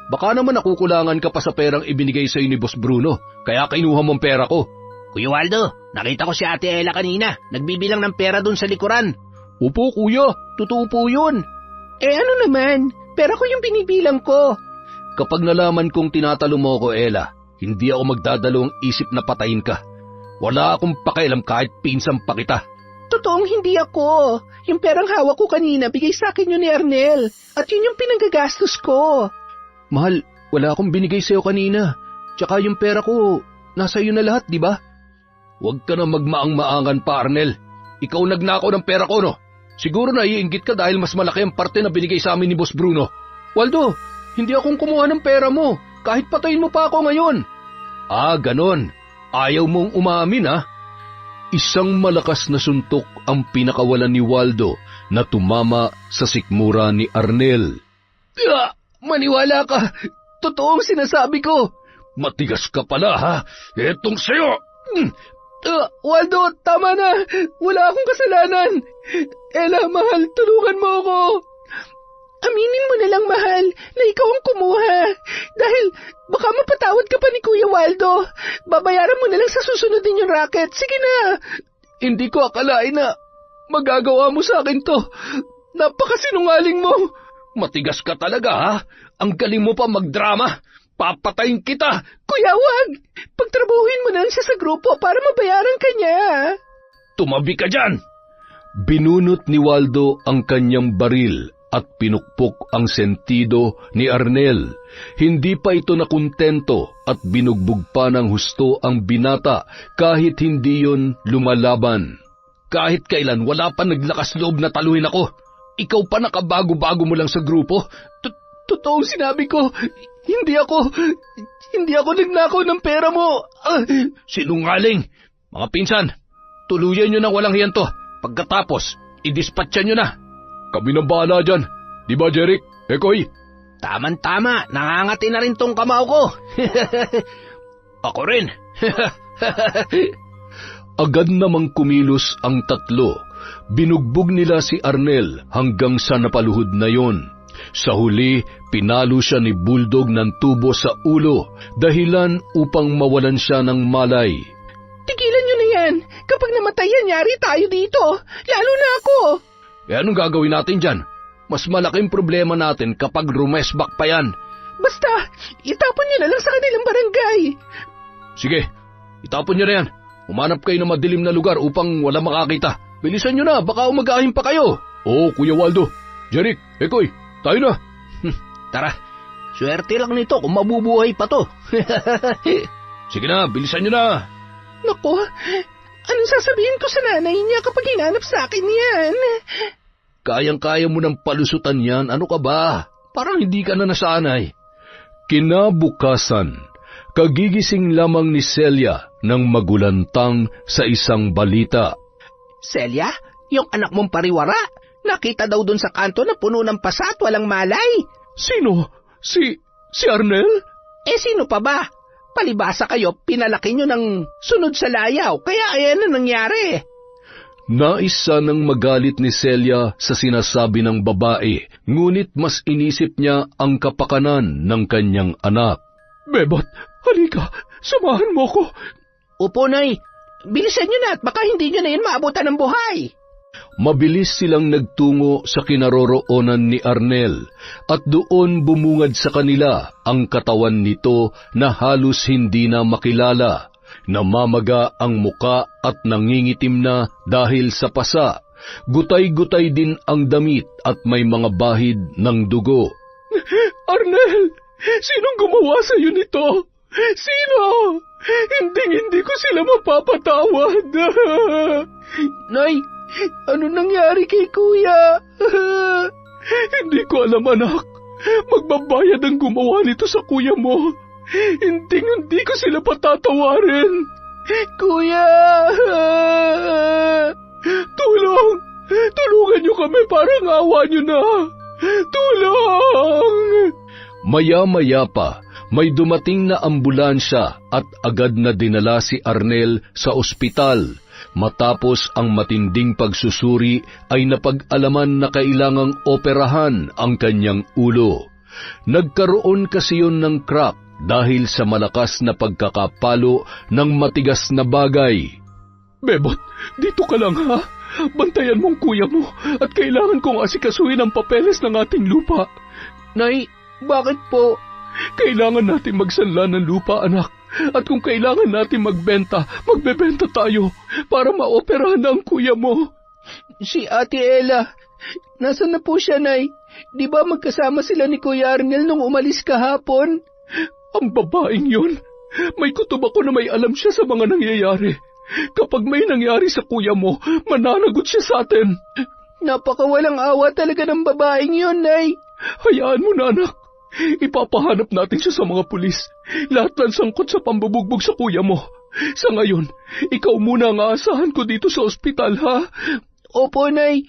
S2: Baka naman nakukulangan ka pa sa perang ibinigay sa ni Boss Bruno, kaya kinuha mong pera ko.
S3: Kuya Waldo, nakita ko si Ate Ella kanina. Nagbibilang ng pera dun sa likuran.
S2: Opo, kuya. Totoo po yun.
S3: Eh ano naman? Pera ko yung binibilang ko.
S2: Kapag nalaman kong tinatalo mo ko, Ella, hindi ako magdadalawang isip na patayin ka. Wala akong pakialam kahit pinsan pa kita.
S3: Totoong hindi ako. Yung perang hawak ko kanina, bigay sa akin yun ni Arnel. At yun yung pinanggagastos ko.
S2: Mahal, wala akong binigay sa'yo kanina. Tsaka yung pera ko, nasa iyo na lahat, di ba?
S1: Huwag ka na magmaang-maangan pa, Arnel. Ikaw nagnakaw ng pera ko, no? Siguro naiinggit ka dahil mas malaki ang parte na binigay sa amin ni Boss Bruno.
S2: Waldo, hindi akong kumuha ng pera mo. Kahit patayin mo pa ako ngayon.
S1: Ah, ganon. Ayaw mong umamin, ha? Isang malakas na suntok ang pinakawalan ni Waldo na tumama sa sikmura ni Arnel.
S2: Maniwala ka! Totoong sinasabi ko!
S1: Matigas ka pala, ha? Etong sa'yo!
S2: Waldo, tama na. Wala akong kasalanan. Ella, mahal, tulungan mo ako.
S3: Aminin mo na lang, mahal, na ikaw ang kumuha. Dahil baka mapatawad ka pa ni Kuya Waldo. Babayaran mo na lang sa susunod din yung racket. Sige na.
S2: Hindi ko akalain na magagawa mo sa akin to. Napakasinungaling mo. Matigas ka talaga, ha? Ang galing mo pa magdrama. Papatayin kita.
S3: Kuya, wag. Pagtrabuhin mo na lang siya sa grupo para mabayaran ka niya.
S1: Tumabi ka dyan! Binunot ni Waldo ang kanyang baril at pinukpok ang sentido ni Arnel. Hindi pa ito nakontento at binugbog pa ng husto ang binata kahit hindi yon lumalaban. Kahit kailan wala pa naglakas loob na taluhin ako. Ikaw pa nakabago-bago mo lang sa grupo.
S2: Totoong sinabi ko, hindi ako nagnakaw ng pera mo.
S1: Sinungaling! Mga pinsan, tuluyan nyo ng walang hiyan to. Pagkatapos, idispatcha nyo na. Kami nang bahala dyan. Di ba, Jeric? Ekoy?
S2: Taman-tama, nangangati na rin tong kamao ko.
S1: Ako rin. Agad namang kumilos ang tatlo. Binugbog nila si Arnel hanggang sa napaluhod na yon. Sa huli, pinalo siya ni Bulldog ng tubo sa ulo, dahilan upang mawalan siya ng malay.
S3: Tigilan nyo na yan. Kapag namatay yan, yari tayo dito. Lalo na ako.
S1: Anong gagawin natin dyan? Mas malaking problema natin kapag rumesbak pa yan.
S3: Basta, itapon nyo na lang sa kanilang barangay.
S1: Sige, itapon nyo na yan. Umanap kayo ng madilim na lugar upang wala makakita. Bilisan nyo na, baka umagahin pa kayo. Oo, Kuya Waldo. Jeric, Ekoy, tayo na.
S2: Tara, swerte lang nito kung mabubuhay pa to.
S1: Sige na, bilisan nyo na.
S3: Naku, anong sasabihin ko sa nanay niya kapag hinanap sa akin yan?
S1: Kayang-kaya mo ng palusutan yan, ano ka ba? Parang hindi ka na nasanay. Kinabukasan, kagigising lamang ni Celia nang magulantang sa isang balita.
S3: Celia, yung anak mong pariwara, nakita daw dun sa kanto na puno ng pasa at walang malay.
S1: Sino? Si Arnel?
S3: Sino pa ba? Palibasa kayo, pinalaki nyo ng sunod sa layaw, kaya ayan na nangyari.
S1: Nais sanang magalit ni Celia sa sinasabi ng babae, ngunit mas inisip niya ang kapakanan ng kanyang anak. Bebot, halika, samahan mo ko.
S3: Upo, Nay. Bilisan nyo na at baka hindi nyo na yun maabutan ng buhay.
S1: Mabilis silang nagtungo sa kinaroroonan ni Arnel at doon bumungad sa kanila ang katawan nito na halos hindi na makilala. Namamaga ang muka at nangingitim na dahil sa pasa. Gutay-gutay din ang damit at may mga bahid ng dugo.
S2: Arnel, sinong gumawa sa iyo nito? Sino? Hindi ko sila mapapatawad. Nay, ano nangyari kay Kuya? Hindi ko alam, anak. Magbabayad ang gumawa nito sa kuya mo. Hindi ko sila patatawarin. Kuya! Tulungan niyo kami, parang awa niyo na. Tulong!
S1: Maya-maya pa, may dumating na ambulansya at agad na dinala si Arnel sa ospital. Matapos ang matinding pagsusuri ay napag-alaman na kailangang operahan ang kanyang ulo. Nagkaroon kasi yun ng crack dahil sa malakas na pagkakapalo ng matigas na bagay.
S2: Bebot, dito ka lang ha. Bantayan mong kuya mo at kailangan kong asikasuhin ang papeles ng ating lupa. Nay, bakit po? Kailangan natin magsanla ng lupa, anak. At kung kailangan natin magbenta tayo para maoperahan ang kuya mo. Si Ate Ella, nasan na po siya, Nay? Di ba magkasama sila ni Kuya Arnel nung umalis kahapon? Ang babaeng yun, may kutob ako na may alam siya sa mga nangyayari. Kapag may nangyari sa kuya mo, mananagot siya sa atin. Napakawalang awa talaga ng babaeng yun, Nay. Hayaan mo na, anak. Ipapahanap natin siya sa mga pulis. Lahat ng sangkot sa pambubugbog sa kuya mo. Sa ngayon, ikaw muna ang aasahan ko dito sa ospital, ha? Opo, Nay.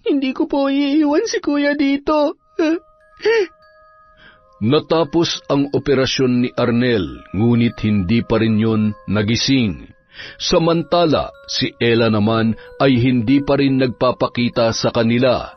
S2: Hindi ko po iiwan si kuya dito.
S1: Natapos ang operasyon ni Arnel, ngunit hindi pa rin yun nagising. Samantala, si Ella naman ay hindi pa rin nagpapakita sa kanila.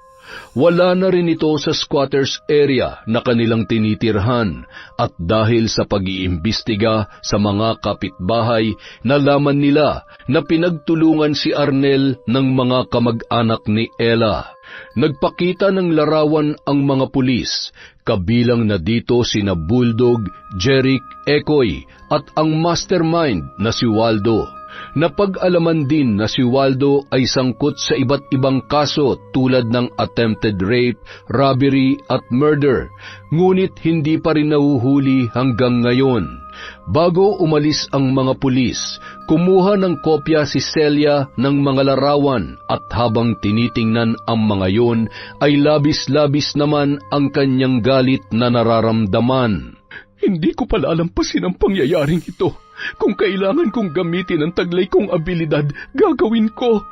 S1: Wala na rin ito sa squatters area na kanilang tinitirhan at dahil sa pag-iimbestiga sa mga kapitbahay, nalaman nila na pinagtulungan si Arnel ng mga kamag-anak ni Ella. Nagpakita ng larawan ang mga pulis, kabilang na dito sina Bulldog, Jeric, Ekoy at ang mastermind na si Waldo. Napag-alaman din na si Waldo ay sangkot sa iba't ibang kaso tulad ng attempted rape, robbery at murder, ngunit hindi pa rin nahuhuli hanggang ngayon. Bago umalis ang mga pulis, kumuha ng kopya si Celia ng mga larawan at habang tinitingnan ang mga yon ay labis-labis naman ang kanyang galit na nararamdaman.
S2: Hindi ko pala alampasin ang pangyayaring ito. Kung kailangan kong gamitin ang taglay kong abilidad, gagawin ko.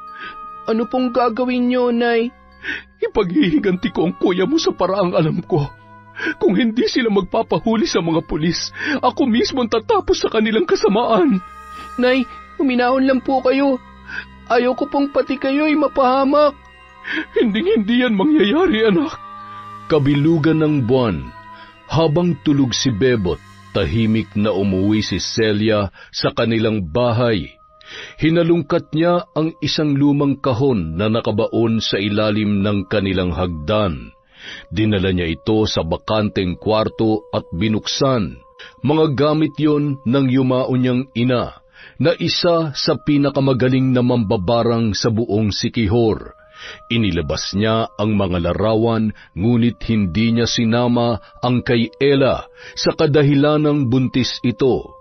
S2: Ano pong gagawin niyo, Nay? Ipaghihiganti ko ang kuya mo sa paraang alam ko. Kung hindi sila magpapahuli sa mga pulis, ako mismo ang tatapos sa kanilang kasamaan. Nay, huminahon lang po kayo. Ayoko pong pati kayo'y mapahamak. Hindi yan mangyayari, anak.
S1: Kabilugan ng buwan, habang tulog si Bebot, tahimik na umuwi si Celia sa kanilang bahay. Hinalungkat niya ang isang lumang kahon na nakabaon sa ilalim ng kanilang hagdan. Dinala niya ito sa bakanteng kwarto at binuksan. Mga gamit yon ng yumao niyang ina, na isa sa pinakamagaling na mambabarang sa buong Sikihor. Inilabas niya ang mga larawan, ngunit hindi niya sinama ang kay Ella sa kadahilanang buntis ito.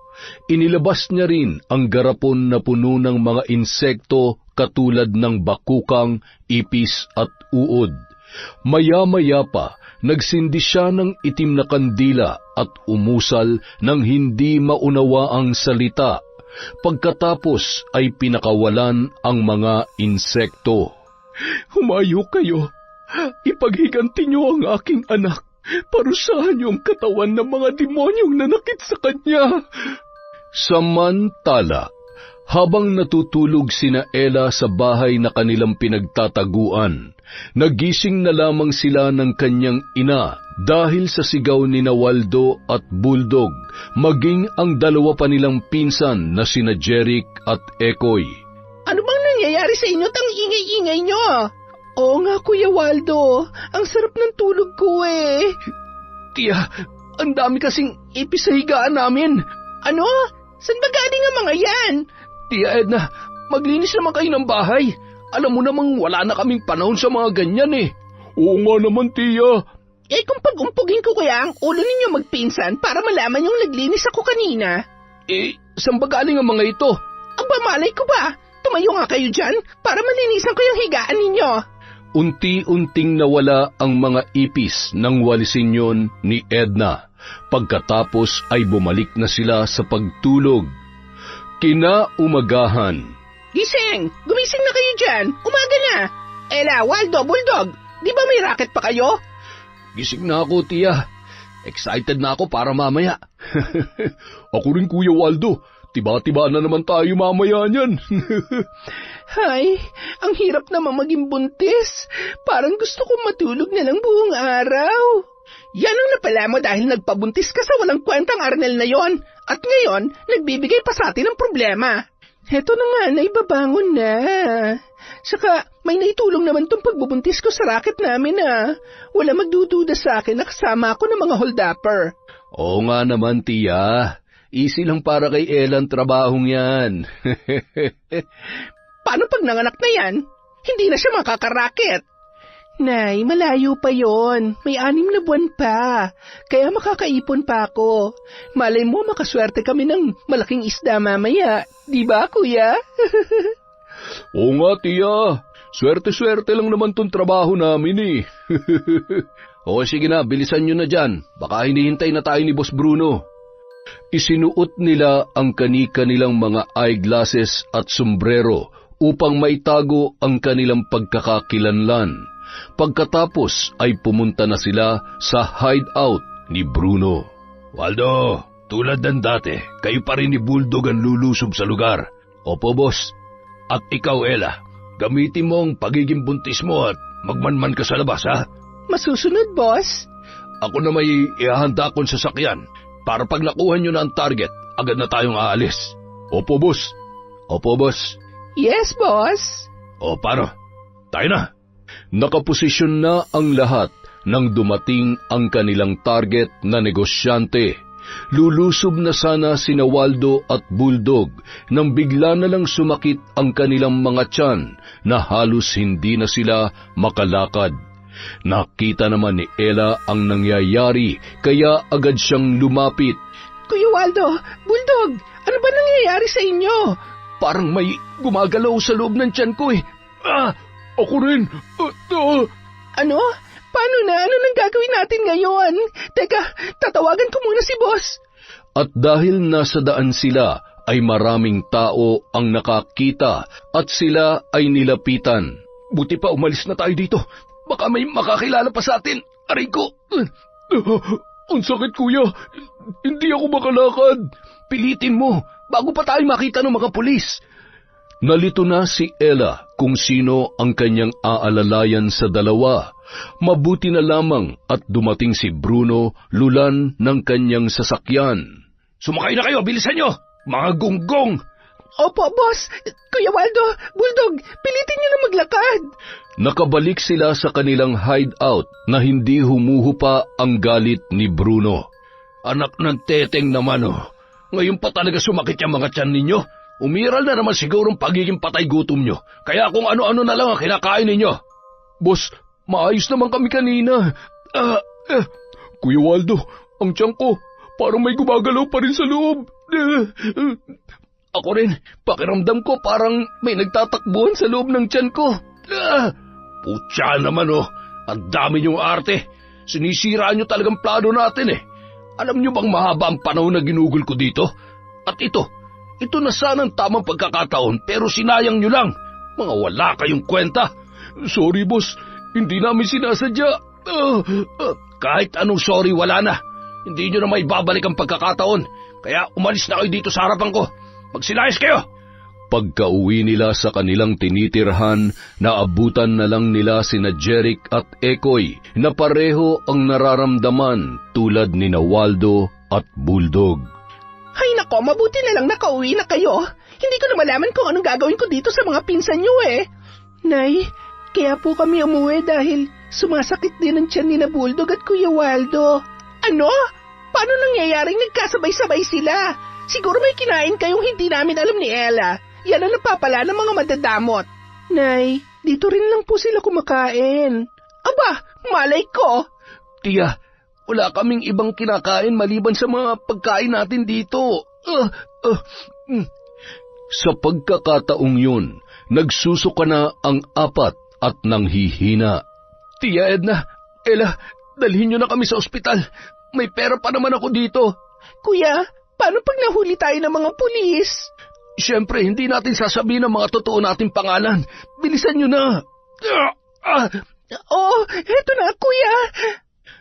S1: Inilabas niya rin ang garapon na puno ng mga insekto katulad ng bakukang, ipis at uod. Maya-maya pa, nagsindi siya ng itim na kandila at umusal ng hindi maunawaang salita. Pagkatapos ay pinakawalan ang mga insekto.
S2: Humayo kayo. Ipaghiganti niyo ang aking anak. Parusahan niyo ang katawan ng mga demonyong nanakit sa kanya.
S1: Samantala, habang natutulog sina Ella sa bahay na kanilang pinagtataguan, nagising na lamang sila ng kanyang ina dahil sa sigaw ni Waldo at Bulldog, maging ang dalawa pa nilang pinsan na sina Jeric at Ekoy.
S3: Ano bang nangyayari sa inyo tang ingay-ingay nyo? Oo nga, Kuya Waldo. Ang sarap ng tulog ko eh.
S2: Tiya, ang dami kasing ipis sa higaan namin.
S3: Ano? San ba galing ang mga yan?
S2: Tiya Edna, maglinis naman kayo ng bahay. Alam mo namang wala na kaming panahon sa mga ganyan eh. Oo nga naman, Tiya.
S3: Eh kung pag-umpugin ko kaya ang ulo ninyo magpinsan para malaman yung naglinis ako kanina.
S2: Eh, saan ba galing ang mga ito?
S3: Ang malay ko ba? Tumayo nga kayo dyan para malinisan ko yung higaan ninyo.
S1: Unti-unting nawala ang mga ipis ng walisin yon ni Edna. Pagkatapos ay bumalik na sila sa pagtulog. Kinaumagahan.
S3: Gising! Gumising na kayo dyan! Umaga na! Ella, Waldo, Bulldog, di ba may racket pa kayo?
S2: Gising na ako, Tiya. Excited na ako para mamaya. Ako rin, Kuya Waldo. Tiba-tiba na naman tayo mamaya niyan.
S3: Hay, ang hirap naman maging buntis. Parang gusto kong matulog na lang buong araw. Yan ang napala mo dahil nagpabuntis ka sa walang kwentang Arnel na yon. At ngayon, nagbibigay pa sa atin ng problema. Heto na nga, naibabangon na. Saka, may naitulong naman tong pagbubuntis ko sa racket namin Wala magdududa sa akin na kasama ako ng mga holdupper.
S1: Oo nga naman, Tiya. Easy lang para kay Ella ang trabahong yan.
S3: Paano pag nanganak na yan? Hindi na siya makakaraket. Nay, malayo pa yon. May 6 na buwan pa. Kaya makakaipon pa ako. Malay mo makaswerte kami ng malaking isda mamaya. Di ba, Kuya?
S2: Oo nga, Tiya. Swerte-swerte lang naman tong trabaho namin eh.
S1: O sige na, bilisan nyo na dyan. Baka hinihintay na tayo ni Boss Bruno. Isinuot nila ang kani-kanilang mga eyeglasses at sombrero upang maitago ang kanilang pagkakakilanlan. Pagkatapos ay pumunta na sila sa hideout ni Bruno.
S4: Waldo, tulad ng dati, kayo pa rin ni Bulldog ang lulusob sa lugar.
S1: Opo, boss. At ikaw, Ella, gamitin mo ang pagiging buntis mo at magmanman ka sa labas, ha?
S3: Masusunod, boss.
S1: Ako na may ihahanda akong sasakyan para pag nakuha nyo na ang target, agad na tayong aalis. Opo, boss. Opo, boss.
S3: Yes, boss.
S1: O, paano? Tayo na. Nakaposisyon na ang lahat nang dumating ang kanilang target na negosyante. Lulusob na sana sina Waldo at Bulldog nang bigla na lang sumakit ang kanilang mga tiyan na halos hindi na sila makalakad. Nakita naman ni Ella ang nangyayari kaya agad siyang lumapit.
S3: Kuya Waldo, Bulldog, ano ba nangyayari sa inyo?
S2: Parang may gumagalaw sa loob ng tiyan ko eh. Ako rin.
S3: Ano? Paano na? Ano nang gagawin natin ngayon? Teka, tatawagan ko muna si boss.
S1: At dahil nasa daan sila, ay maraming tao ang nakakita at sila ay nilapitan.
S2: Buti pa umalis na tayo dito. Baka may makakilala pa sa atin. Aray ko. Ang sakit, kuya. Hindi ako makalakad. Pilitin mo bago pa tayo makita ng mga pulis.
S1: Nalito na si Ella kung sino ang kanyang aalalayan sa dalawa. Mabuti na lamang at dumating si Bruno lulan ng kanyang sasakyan.
S2: Sumakay na kayo, bilisan nyo! Mga gunggong!
S3: Opo, boss. Kuya Waldo, Bulldog, pilitin nyo na maglakad.
S1: Nakabalik sila sa kanilang hideout na hindi humuhupa ang galit ni Bruno.
S2: Anak ng teteng naman, oh. Ngayon pa talaga sumakit yung mga tiyan ninyo. Umiral na naman sigurong pagiging patay gutom nyo. Kaya kung ano-ano na lang ang kinakain ninyo.
S1: Boss, maayos naman kami kanina. Kuya Waldo, ang tiyan ko, parang may gumagalaw pa rin sa loob.
S2: Ako rin, pakiramdam ko parang may nagtatakbuhan sa loob ng tiyan ko. Putya naman, oh. Ang dami niyong arte. Sinisira niyo talagang plano natin, eh. Alam niyo bang mahaba ang panahon na ginugol ko dito? At ito na sana ang tamang pagkakataon pero sinayang niyo lang. Mga wala kayong kwenta.
S1: Sorry, boss. Hindi namin sinasadya.
S2: Kahit anong sorry, wala na. Hindi niyo na maibabalik ang pagkakataon. Kaya umalis na kayo dito sa harapan ko. Magsilayas kayo!
S1: Pagka-uwi nila sa kanilang tinitirhan, naabutan na lang nila sina Jeric at Ekoy na pareho ang nararamdaman tulad ni Waldo at Bulldog.
S3: Hay nako, mabuti na lang nakauwi na kayo. Hindi ko na malaman kung anong gagawin ko dito sa mga pinsan nyo eh. Nay, kaya po kami umuwi dahil sumasakit din ang tiyan ni na Bulldog at Kuya Waldo. Ano? Paano nangyayaring nagkasabay-sabay sila? Siguro may kinain kayong hindi namin alam ni Ella. Yan ang napapala ng mga madadamot. Nay, dito rin lang po sila kumakain. Aba, malay ko.
S2: Tiya, wala kaming ibang kinakain maliban sa mga pagkain natin dito.
S1: Sa pagkakataong yun, nagsusuka na ang apat at nanghihina.
S2: Tiya Edna, Ella, dalhin niyo na kami sa ospital. May pera pa naman ako dito.
S3: Kuya, paano pag nahuli tayo ng mga pulis?
S2: Siyempre, hindi natin sasabihin ang mga totoo nating pangalan. Bilisan niyo na.
S3: Oh, eto na, kuya.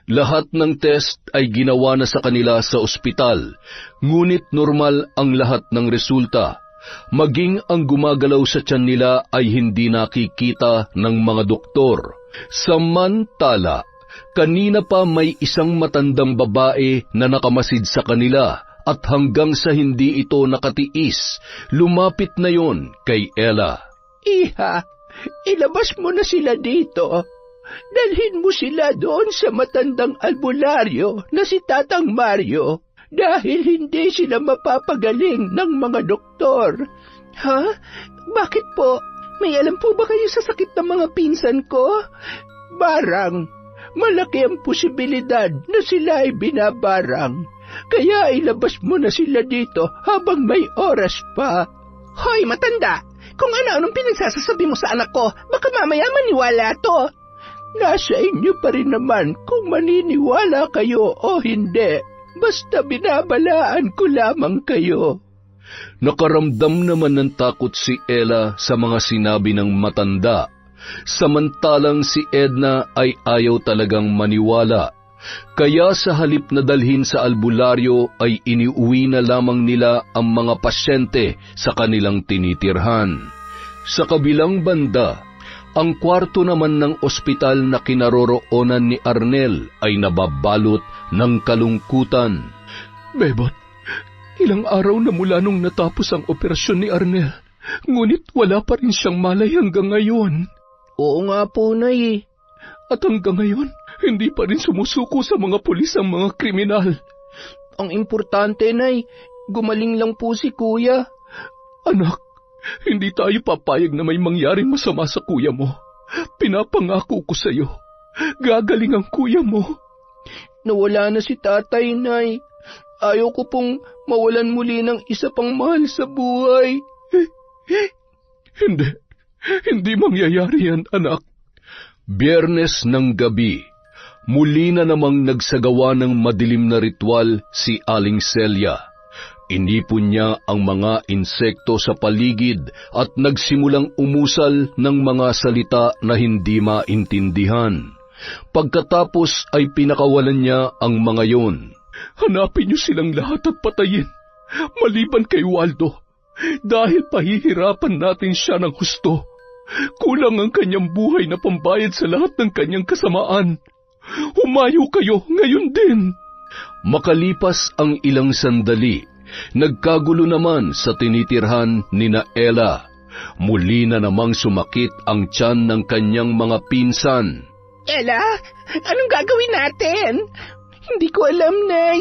S1: Lahat ng test ay ginawa na sa kanila sa ospital, ngunit normal ang lahat ng resulta. Maging ang gumagalaw sa tiyan nila ay hindi nakikita ng mga doktor. Samantala, kanina pa may isang matandang babae na nakamasid sa kanila. At hanggang sa hindi ito nakatiis, lumapit na yon kay Ella.
S3: Iha, ilabas mo na sila dito. Dalhin mo sila doon sa matandang albularyo na si Tatang Mario dahil hindi sila mapapagaling ng mga doktor. Ha? Bakit po? May alam po ba kayo sa sakit ng mga pinsan ko? Barang. Malaki ang posibilidad na sila ay binabarang. Kaya ilabas mo na sila dito habang may oras pa. Hoy, matanda! Kung ano-anong pinagsasasabi mo sa anak ko, baka mamaya maniwala to. Nasa inyo pa rin naman kung maniniwala kayo o hindi. Basta binabalaan ko lamang kayo.
S1: Nakaramdam naman ng takot si Ella sa mga sinabi ng matanda. Samantalang si Edna ay ayaw talagang maniwala. Kaya sa halip na dalhin sa albularyo ay iniuwi na lamang nila ang mga pasyente sa kanilang tinitirhan. Sa kabilang banda, ang kwarto naman ng ospital na kinaroroonan ni Arnel ay nababalot ng kalungkutan.
S2: Bebot, ilang araw na mula nung natapos ang operasyon ni Arnel, ngunit wala pa rin siyang malay hanggang ngayon.
S3: Oo nga po, Nay.
S2: At hanggang ngayon, hindi pa rin sumusuko sa mga pulis ang mga kriminal.
S3: Ang importante, Nay, gumaling lang po si Kuya.
S2: Anak, hindi tayo papayag na may mangyaring masama sa kuya mo. Pinapangako ko sa iyo, gagaling ang kuya mo.
S3: Nawala na si Tatay, Nay. Ayaw ko pong mawalan muli ng isa pang mahal sa buhay.
S2: Hindi mangyayari yan, anak.
S1: Biyernes ng gabi, muli na namang nagsagawa ng madilim na ritual si Aling Celia. Inipon niya ang mga insekto sa paligid at nagsimulang umusal ng mga salita na hindi maintindihan. Pagkatapos ay pinakawalan niya ang mga yon.
S2: Hanapin niyo silang lahat at patayin, maliban kay Waldo, dahil pahihirapan natin siya ng husto. Kulang ang kanyang buhay na pambayad sa lahat ng kanyang kasamaan. Humayo kayo ngayon din.
S1: Makalipas ang ilang sandali, nagkagulo naman sa tinitirhan ni Ella. Muli na namang sumakit ang tiyan ng kanyang mga pinsan.
S3: Ella, anong gagawin natin? Hindi ko alam, Nay.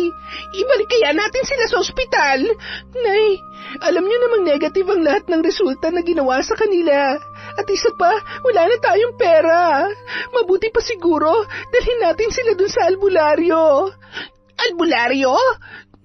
S3: Ibalik kaya natin sila sa ospital? Nay, alam niyo namang negative ang lahat ng resulta na ginawa sa kanila. At isa pa, wala na tayong pera. Mabuti pa siguro, dalhin natin sila dun sa albularyo. Albularyo?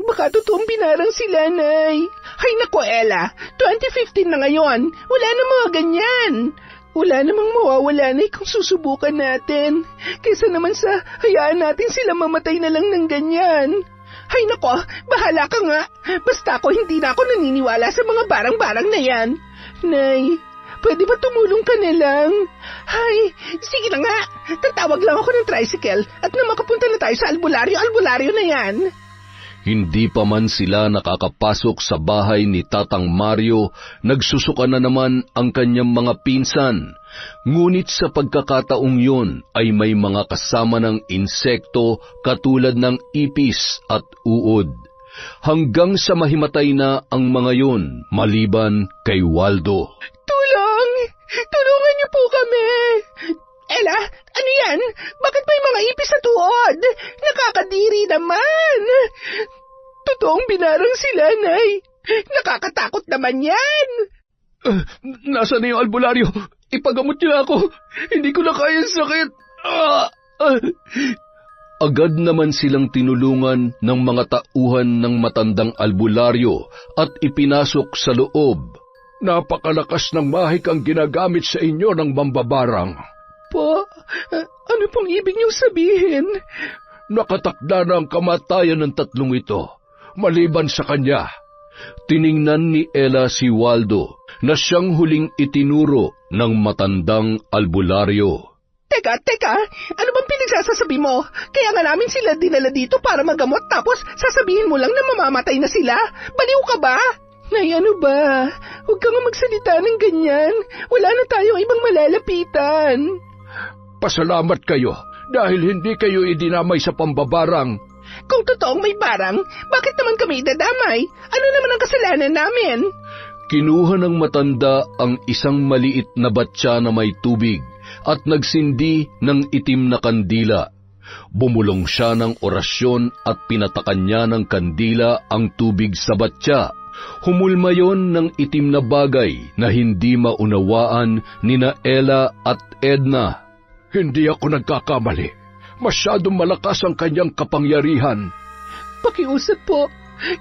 S3: Baka totoong binarang sila, Nay. Hay nako, Ella. 2015 na ngayon. Wala na mga ganyan. Wala namang mawawala na kung susubukan natin. Kaysa naman sa hayaan natin sila mamatay na lang ng ganyan. Hay nako, bahala ka nga. Basta ako hindi na ako naniniwala sa mga barang-barang na yan. Nay, pwede ba tumulong ka na lang? Hay, sige na nga. Tatawag lang ako ng tricycle at na makapunta na tayo sa albularyo na yan.
S1: Hindi pa man sila nakakapasok sa bahay ni Tatang Mario, nagsusuka na naman ang kanyang mga pinsan. Ngunit sa pagkakataong yun ay may mga kasama ng insekto katulad ng ipis at uod. Hanggang sa mahimatay na ang mga yun, maliban kay Waldo.
S3: Tulong! Tulungan niyo po kami! Ella, ano yan? Bakit may mga ipis sa tuod? Nakakadiri naman! Totoong binarang sila, Nay. Nakakatakot naman yan!
S2: Nasaan na yung albularyo? Ipagamot niyo na ako. Hindi ko na kaya ang sakit.
S1: Agad naman silang tinulungan ng mga tauhan ng matandang albularyo at ipinasok sa loob.
S2: Napakalakas ng mahik ang ginagamit sa inyo ng mambabarang.
S3: Po, ano pong ibig niyong sabihin?
S2: Nakatakda na ang kamatayan ng tatlong ito, maliban sa kanya.
S1: Tiningnan ni Ella si Waldo na siyang huling itinuro ng matandang albularyo.
S3: Teka, ano bang pinagsasasabi mo? Kaya nga namin sila dinala dito para magamot tapos sasabihin mo lang na mamamatay na sila? Baliw ka ba? Nay, ano ba? Huwag ka nga magsalita ng ganyan. Wala na tayong ibang malalapitan.
S2: Pasalamat kayo dahil hindi kayo idinamay sa pambabarang.
S3: Kung totoong may barang, bakit naman kami idadamay? Ano naman ang kasalanan namin?
S1: Kinuha ng matanda ang isang maliit na batya na may tubig at nagsindi ng itim na kandila. Bumulong siya ng orasyon at pinatakan niya ng kandila ang tubig sa batya. Humulma yon ng itim na bagay na hindi maunawaan nina Ella at Edna.
S2: Hindi ako nagkakamali. Masyadong malakas ang kanyang kapangyarihan.
S3: Pakiusap po.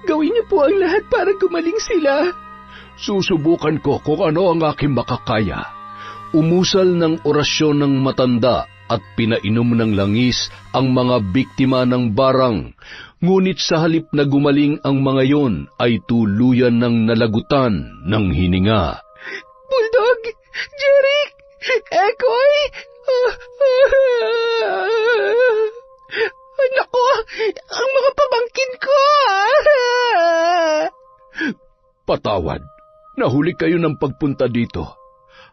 S3: Gawin niyo po ang lahat para gumaling sila.
S2: Susubukan ko kung ano ang aking makakaya.
S1: Umusal ng orasyon ng matanda at pinainom ng langis ang mga biktima ng barang. Ngunit sa halip na gumaling ang mga yon ay tuluyan ng nalagutan ng hininga.
S3: Bulldog! Jeric! Ekoy! Ang mga pamangkin ko!
S1: Patawad, nahuli kayo ng pagpunta dito.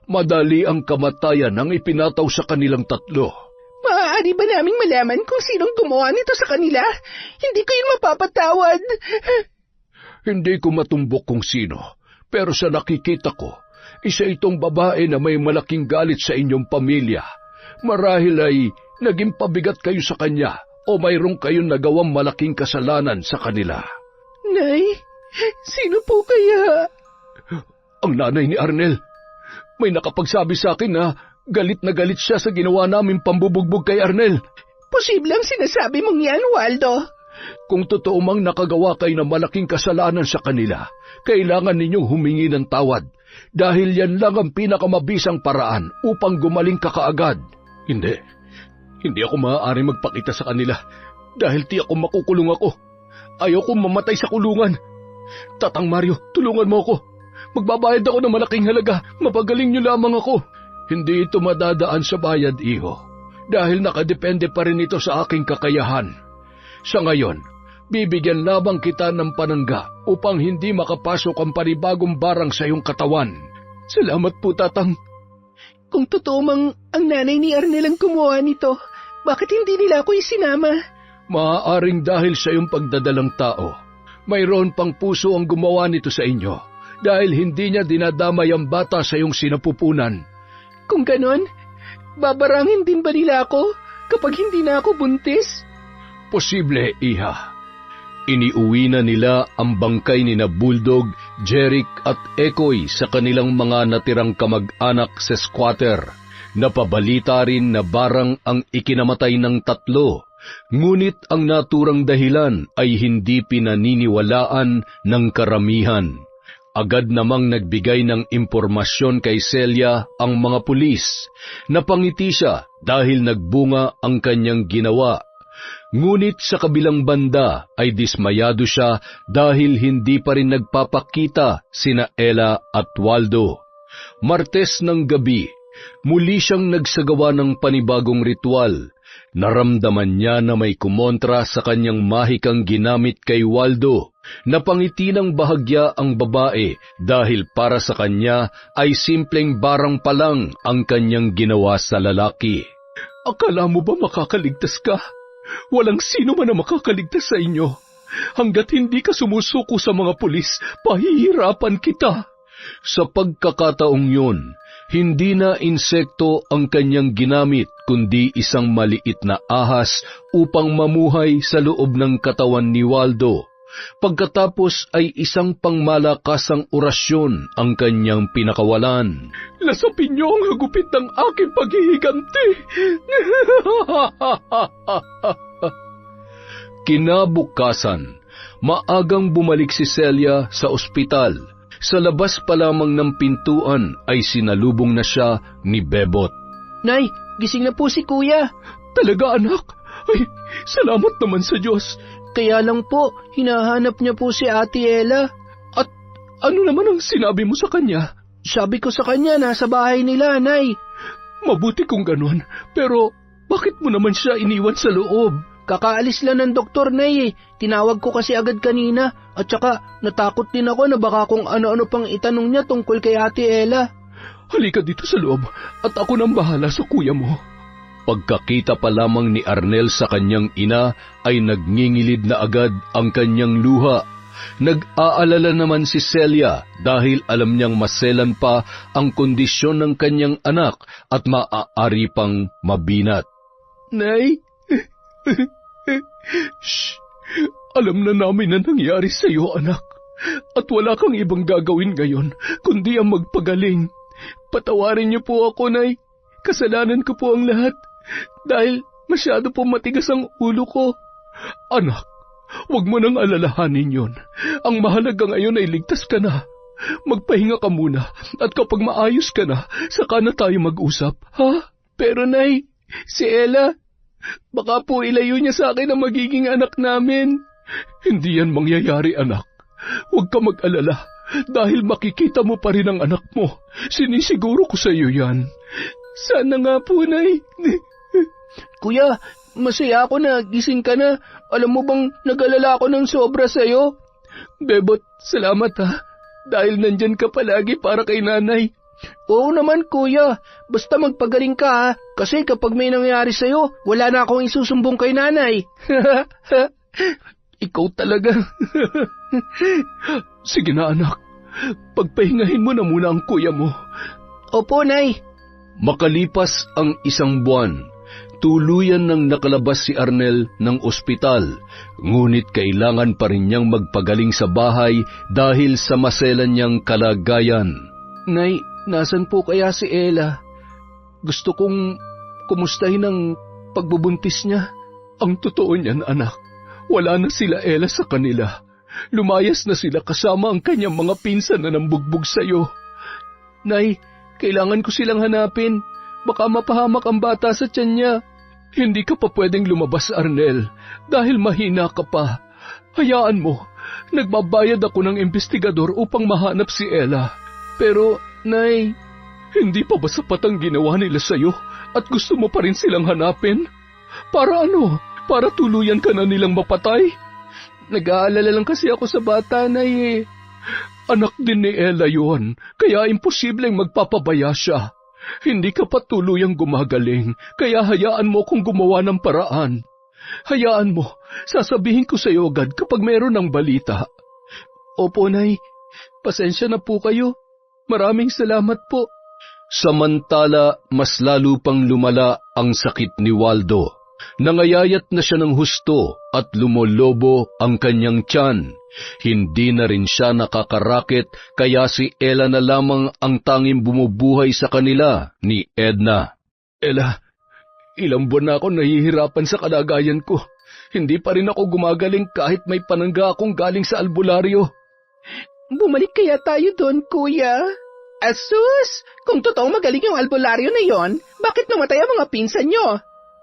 S1: Madali ang kamatayan ang ipinataw sa kanilang tatlo.
S3: Maaari ba naming malaman kung sinong gumawa nito sa kanila? Hindi ko yun mapapatawad.
S1: Hindi ko matumbok kung sino, pero sa nakikita ko, isa itong babae na may malaking galit sa inyong pamilya. Marahil ay naging pabigat kayo sa kanya o mayroong kayong nagawang malaking kasalanan sa kanila.
S3: Nay, sino po kaya?
S1: Ang nanay ni Arnel. May nakapagsabi sa akin na galit siya sa ginawa naming pambubugbog kay Arnel.
S3: Posible ang sinasabi mong yan, Waldo.
S1: Kung totoo mang nakagawa kayo ng malaking kasalanan sa kanila, kailangan ninyong humingi ng tawad dahil yan lang ang pinakamabisang paraan upang gumaling ka kaagad. Hindi ako maaari magpakita sa kanila dahil tiyak kong makukulong ako. Ayaw kong mamatay sa kulungan. Tatang Mario, tulungan mo ako. Magbabayad ako ng malaking halaga. Mapagaling niyo lamang ako. Hindi ito madadaan sa bayad, iho. Dahil nakadepende pa rin ito sa aking kakayahan. Sa ngayon, bibigyan lamang kita ng panangga upang hindi makapasok ang panibagong barang sa iyong katawan.
S3: Salamat po, Tatang. Kung totoo mang ang nanay ni Arnel ang gumawa nito, bakit hindi nila ako isinama?
S1: Maaaring dahil sa iyong pagdadalang tao, mayroon pang puso ang gumawa nito sa inyo. Dahil hindi niya dinadamay ang bata sa iyong sinapupunan.
S3: Kung ganon, babarangin din ba nila ako kapag hindi na ako buntis?
S1: Posible, iha. Iniuwi na nila ang bangkay ni na Bulldog, Jeric at Ekoy sa kanilang mga natirang kamag-anak sa squatter. Napabalita rin na barang ang ikinamatay ng tatlo, ngunit ang naturang dahilan ay hindi pinaniniwalaan ng karamihan. Agad namang nagbigay ng impormasyon kay Celia ang mga pulis. Napangiti siya dahil nagbunga ang kanyang ginawa. Ngunit sa kabilang banda ay dismayado siya dahil hindi pa rin nagpapakita sina Ella at Waldo. Martes ng gabi, muli siyang nagsagawa ng panibagong ritual. Naramdaman niya na may kumontra sa kanyang mahikang ginamit kay Waldo. Napangiti ng bahagya ang babae dahil para sa kanya ay simpleng barang pa lang ang kanyang ginawa sa lalaki.
S2: Akala mo ba makakaligtas ka? Walang sino man ang makakaligtas sa inyo. Hanggat hindi ka sumusuko sa mga pulis, pahihirapan kita.
S1: Sa pagkakataong yun, hindi na insekto ang kanyang ginamit kundi isang maliit na ahas upang mamuhay sa loob ng katawan ni Waldo. Pagkatapos ay isang pangmalakasang orasyon ang kanyang pinakawalan.
S2: Lasapin niyo ang hagupit ng aking paghihiganti.
S1: Kinabukasan, maagang bumalik si Celia sa ospital. Sa labas pa lamang ng pintuan ay sinalubong na siya ni Bebot.
S3: Nay, gising na po si Kuya.
S2: Talaga, anak? Ay, salamat naman sa Diyos.
S3: Kaya lang po, hinahanap niya po si Ate Ella.
S2: At ano naman ang sinabi mo sa kanya?
S3: Sabi ko sa kanya, nasa bahay nila, Nay.
S2: Mabuti kung ganun, pero bakit mo naman siya iniwan sa loob?
S3: Kakaalis lang ng doktor, Nay. Tinawag ko kasi agad kanina. At saka, natakot din ako na baka kung ano-ano pang itanong niya tungkol kay Ate Ella.
S2: Halika dito sa loob at ako nang bahala sa kuya mo.
S1: Pagkakita pa lamang ni Arnel sa kanyang ina ay nagngingilid na agad ang kanyang luha. Nag-aalala naman si Celia dahil alam niyang maselan pa ang kondisyon ng kanyang anak at maaari pang mabinat.
S2: Nay, shh, alam na namin ang nangyari sa iyo, anak. At wala kang ibang gagawin ngayon kundi ang magpagaling. Patawarin niyo po ako, Nay. Kasalanan ko po ang lahat. Dahil masyado po matigas ang ulo ko. Anak, huwag mo nang alalahanin yun. Ang mahalaga ngayon ay ligtas ka na. Magpahinga ka muna at kapag maayos ka na, saka na tayo mag-usap, ha? Pero Nay, si Ella, baka po ilayo niya sa akin ang magiging anak namin. Hindi yan mangyayari, anak. Huwag ka mag-alala dahil makikita mo pa rin ang anak mo. Sinisiguro ko sa iyo yan. Sana nga po, Nay. Kuya, masaya ako na gising ka na. Alam mo bang nag-alala ako ng sobra sa'yo? Bebot, salamat ha. Dahil nandyan ka palagi para kay nanay. Oo naman kuya, basta magpagaling ka ha. Kasi kapag may nangyari sa'yo, wala na akong isusumbong kay nanay. Ikaw talaga. Sige na anak, pagpahingahin mo na muna ang kuya mo. Opo, Nay.
S1: Makalipas ang isang buwan, tuluyan nang nakalabas si Arnel ng ospital, ngunit kailangan pa rin niyang magpagaling sa bahay dahil sa maselan niyang kalagayan.
S2: Nay, nasan po kaya si Ella? Gusto kong kumustahin ang pagbubuntis niya.
S1: Ang totoo niyan, anak, wala na sila Ella sa kanila. Lumayas na sila kasama ang kanyang mga pinsan na nambugbog sa'yo.
S2: Nay, kailangan ko silang hanapin. Baka mapahamak ang bata sa tiyan niya.
S1: Hindi ka pa pwedeng lumabas, Arnel, dahil mahina ka pa. Hayaan mo, nagbabayad ako ng investigador upang mahanap si Ella.
S2: Pero, Nay,
S1: hindi pa ba sapat ang ginawa nila sa'yo at gusto mo pa rin silang hanapin? Para ano? Para tuluyan ka na nilang mapatay?
S2: Nag-aalala lang kasi ako sa bata, Nay.
S1: Anak din ni Ella yun, kaya imposibleng magpapabaya siya. Hindi ka pa tuluyang gumagaling, kaya hayaan mo kung gumawa ng paraan. Hayaan mo, sasabihin ko sa iyo agad kapag meron ng balita.
S2: Opo, Nay. Pasensya na po kayo. Maraming salamat po.
S1: Samantala, mas lalo pang lumala ang sakit ni Waldo. Nangayayat na siya ng husto at lumolobo ang kanyang tiyan. Hindi na rin siya nakakarakit kaya si Ella na lamang ang tanging bumubuhay sa kanila ni Edna.
S2: Ella, ilang buwan na ako nahihirapan sa kalagayan ko. Hindi pa rin ako gumagaling kahit may panangga akong galing sa albularyo. Bumalik kaya tayo doon, kuya? Asus! Kung totoong magaling yung albularyo na yon, bakit namatay ang mga pinsan nyo?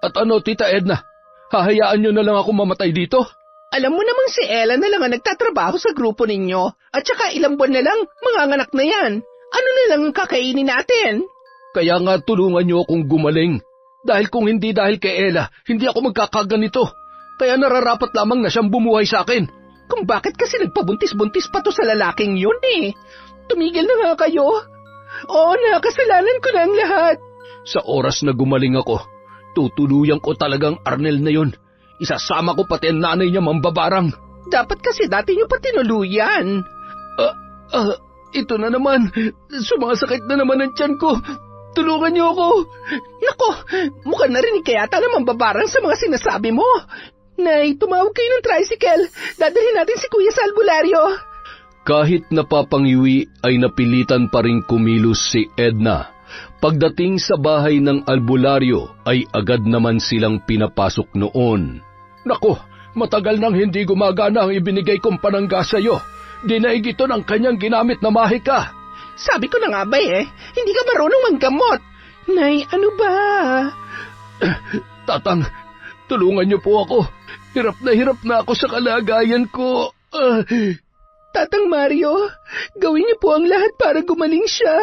S1: At ano, Tita Edna? Hahayaan nyo na lang ako mamatay dito?
S2: Alam mo namang si Ella na lang ang nagtatrabaho sa grupo ninyo. At saka ilang buwan na lang, manganganak na yan. Ano na lang ang kakainin natin?
S1: Kaya nga tulungan nyo akong gumaling. Dahil kung hindi dahil kay Ella, hindi ako magkakaganito. Kaya nararapat lamang na siyang bumuhay sa akin.
S2: Kung bakit kasi nagpabuntis-buntis pa to sa lalaking yun eh. Tumigil na nga kayo. Oo na, kasalanan ko na ang lahat.
S1: Sa oras na gumaling ako, tutuluyan ko talagang Arnel na yun. Isasama ko pati ang nanay niya mambabarang.
S2: Dapat kasi dati niyo pa tinuluyan. Ito na naman. Sumasakit na naman ang tiyan ko. Tulungan niyo ako. Nako, mukhang narinig kaya yata na mambabarang sa mga sinasabi mo. Nay, tumawag kayo ng tricycle. Dadalhin natin si Kuya sa albularyo.
S1: Kahit napapangiwi ay napilitan pa rin kumilos si Edna. Pagdating sa bahay ng albularyo ay agad naman silang pinapasok noon.
S2: Nako, matagal nang hindi gumagana ang ibinigay kong panangga sa'yo. Dinaig ito ng kanyang ginamit na mahika. Sabi ko na nga ba hindi ka marunong manggamot. Nay, ano ba?
S1: Tatang, tulungan niyo po ako. Hirap na ako sa kalagayan ko.
S2: Tatang Mario, gawin niyo po ang lahat para gumaling siya.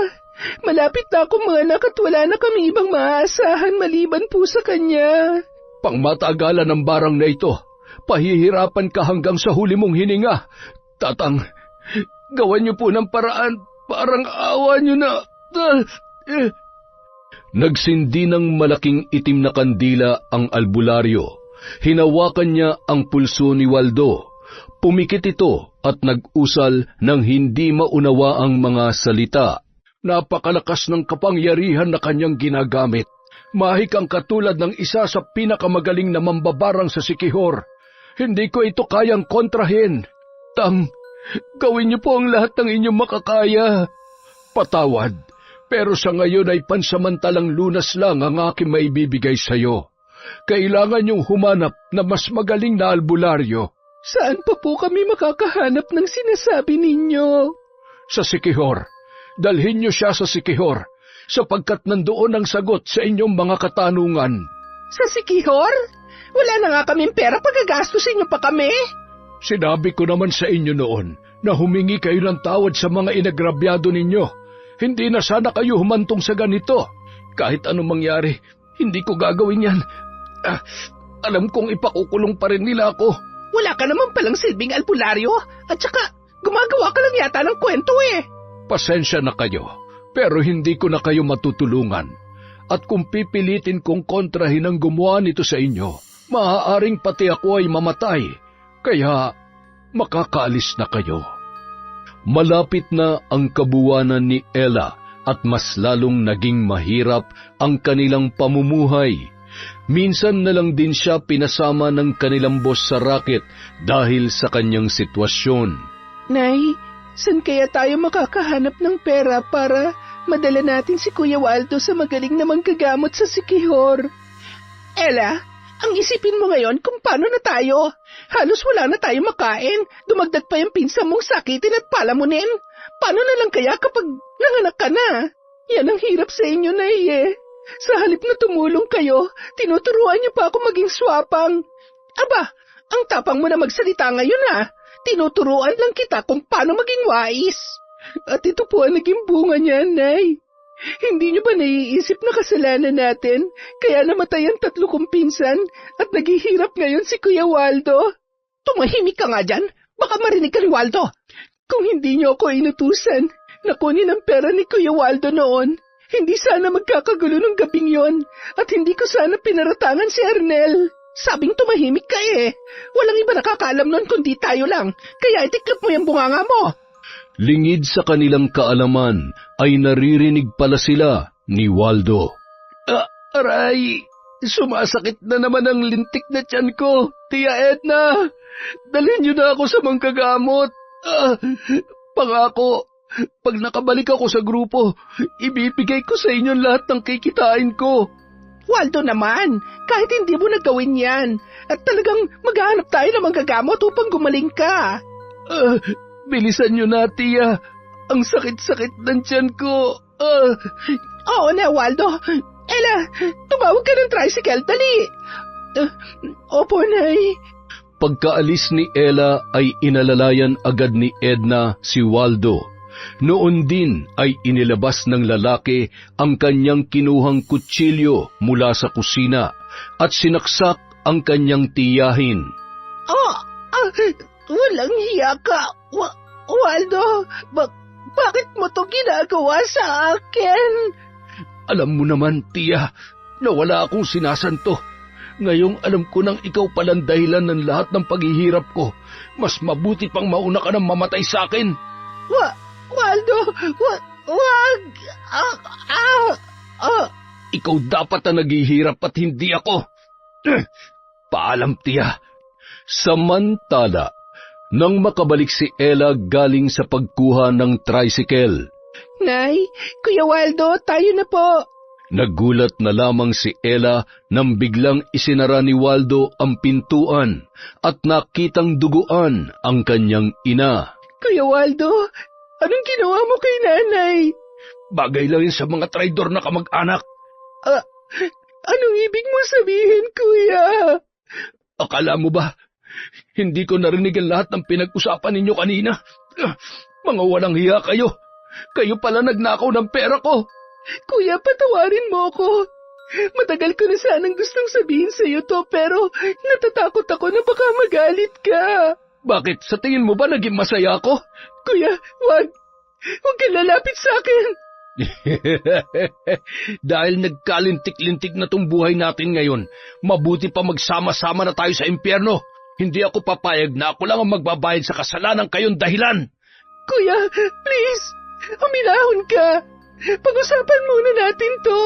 S2: Malapit na akong mga anak at wala na kami ibang maaasahan maliban po sa kanya.
S1: Pangmatagalan ng barang na ito, pahihirapan ka hanggang sa huli mong hininga. Tatang, gawan niyo po ng paraan, parang awa niyo na. Nagsindi ng malaking itim na kandila ang albularyo. Hinawakan niya ang pulso ni Waldo. Pumikit ito at nag-usal ng hindi maunawa ang mga salita. Napakalakas ng kapangyarihan na kanyang ginagamit. Mahikang katulad ng isa sa pinakamagaling na mambabarang sa Sikihor. Hindi ko ito kayang kontrahin. Gawin niyo po ang lahat ng inyong makakaya. Patawad, pero sa ngayon ay pansamantalang lunas lang ang aking maibibigay sa iyo. Kailangan niyong humanap na mas magaling na albularyo.
S2: Saan pa po kami makakahanap ng sinasabi ninyo?
S1: Sa Sikihor. Dalhin niyo siya sa Sikihor, sapagkat nandoon ang sagot sa inyong mga katanungan.
S2: Sa Sikihor? Wala na nga kaming pera pagagastusin niyo pa kami.
S1: Sinabi ko naman sa inyo noon na humingi kayo ng tawad sa mga inagrabyado ninyo. Hindi na sana kayo humantong sa ganito. Kahit anong mangyari, hindi ko gagawin yan. Alam kong ipakukulong pa rin nila ako.
S3: Wala ka naman palang silbing albularyo at saka gumagawa ka lang yata ng kwento eh.
S1: Pasensya na kayo, pero hindi ko na kayo matutulungan. At kung pipilitin kong kontrahin ang gumawa nito sa inyo, maaaring pati ako ay mamatay. Kaya makakaalis na kayo. Malapit na ang kabuwanan ni Ella at mas lalong naging mahirap ang kanilang pamumuhay. Minsan na lang din siya pinasama ng kanilang boss sa racket dahil sa kanyang sitwasyon.
S3: Nay, saan kaya tayo makakahanap ng pera para madala natin si Kuya Waldo sa magaling na manggagamot sa Siquijor? Ella, ang isipin mo ngayon kung paano na tayo. Halos wala na tayo makain. Dumagdag pa yung pinsan mong sakitin at palamunin. Paano na lang kaya kapag nanganak ka na? Yan ang hirap sa inyo, Nay eh. Sa halip na tumulong kayo, tinuturuan niyo pa ako maging swapang. Aba, ang tapang mo na magsalita ngayon ah. Tinuturuan lang kita kung paano maging wais. At ito po ang naging bunga niya, Nay. Hindi niyo ba naiisip na kasalanan natin? Kaya namatay ang 3 kong pinsan at naghihirap ngayon si Kuya Waldo. Tumahimik ka nga dyan. Baka marinig ka ni Waldo. Kung hindi niyo ako inutusan, nakunin ang pera ni Kuya Waldo noon. Hindi sana magkakagulo ng gabing yon at hindi ko sana pinaratangan si Arnel. Sabing tumahimik ka eh. Walang iba nakakaalam nun kundi tayo lang. Kaya itiklop mo yung bunganga mo.
S1: Lingid sa kanilang kaalaman ay naririnig pala sila ni Waldo. Aray, sumasakit na naman ang lintik na tiyan ko. Tia Edna, dalhin niyo na ako sa manggagamot. Pangako, pag nakabalik ako sa grupo, ibibigay ko sa inyo lahat ng kikitain ko.
S3: Waldo naman, kahit hindi mo nagawin yan, at talagang maghahanap tayo ng manggagamot upang gumaling ka.
S1: Bilisan niyo na, Tia. Ang sakit-sakit ng tiyan ko.
S3: Oo na, Waldo. Ella, tumawag ka ng tricycle, dali. Opo, Nay.
S1: Pagkaalis ni Ella ay inalalayan agad ni Edna si Waldo. Noon din ay inilabas ng lalaki ang kanyang kinuhang kutsilyo mula sa kusina at sinaksak ang kanyang tiyahin.
S3: Walang hiya ka, Waldo. Bakit mo to ginagawa sa akin?
S1: Alam mo naman, Tia, na wala akong sinasanto. Ngayong alam ko nang ikaw palang dahilan ng lahat ng paghihirap ko. Mas mabuti pang mauna ka nang mamatay sa akin.
S3: Waldo, wag!
S1: Ikaw dapat ang naghihirap at hindi ako. Paalam, Tia. Samantala, nang makabalik si Ella galing sa pagkuha ng tricycle.
S3: Nay, Kuya Waldo, tayo na po.
S1: Nagulat na lamang si Ella nang biglang isinara ni Waldo ang pintuan at nakitang duguan ang kanyang ina.
S3: Kuya Waldo, anong ginawa mo kay nanay?
S1: Bagay lang yun sa mga traidor na kamag-anak.
S3: Anong ibig mo sabihin, Kuya?
S1: Akala mo ba, hindi ko narinig ang lahat ng pinag-usapan ninyo kanina? Mga walang hiya kayo. Kayo pala nagnakaw ng pera ko.
S3: Kuya, patawarin mo ako. Matagal ko na sanang gustong sabihin sa iyo to, pero natatakot ako na baka magalit ka.
S1: Bakit? Sa tingin mo ba naging masaya ako?
S3: Kuya, wag kang lalapit sa akin.
S1: Dahil nagkalintik-lintik na tong buhay natin ngayon, mabuti pa magsama-sama na tayo sa impyerno. Hindi ako papayag na ako lang ang magbabayad sa kasalanan kayong dahilan.
S3: Kuya, please, uminahon ka. Pag-usapan muna natin to.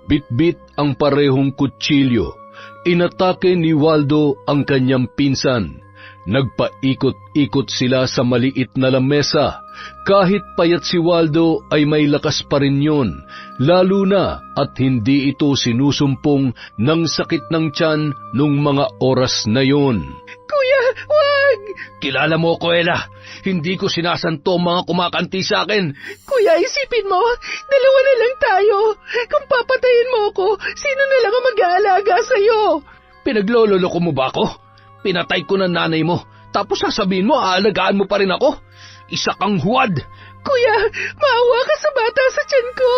S1: Bit-bit ang parehong kutsilyo. Inatake ni Waldo ang kanyang pinsan. Nagpaikot-ikot sila sa maliit na lamesa. Kahit payat si Waldo ay may lakas pa rin yun, lalo na at hindi ito sinusumpong ng sakit ng tiyan nung mga oras na yun.
S3: Kuya, wag!
S1: Kilala mo ko, Ella. Hindi ko sinasanto mga kumakanti sa akin.
S3: Kuya, isipin mo, dalawa na lang tayo. Kung papatayin mo ako, sino na lang ang mag-aalaga sa'yo?
S1: Pinaglololoko mo ba ako? Pinatay ko ng nanay mo, tapos sasabihin mo aalagaan mo pa rin ako? Isa kang huwad!
S3: Kuya, maawa ka sa bata sa tiyan ko.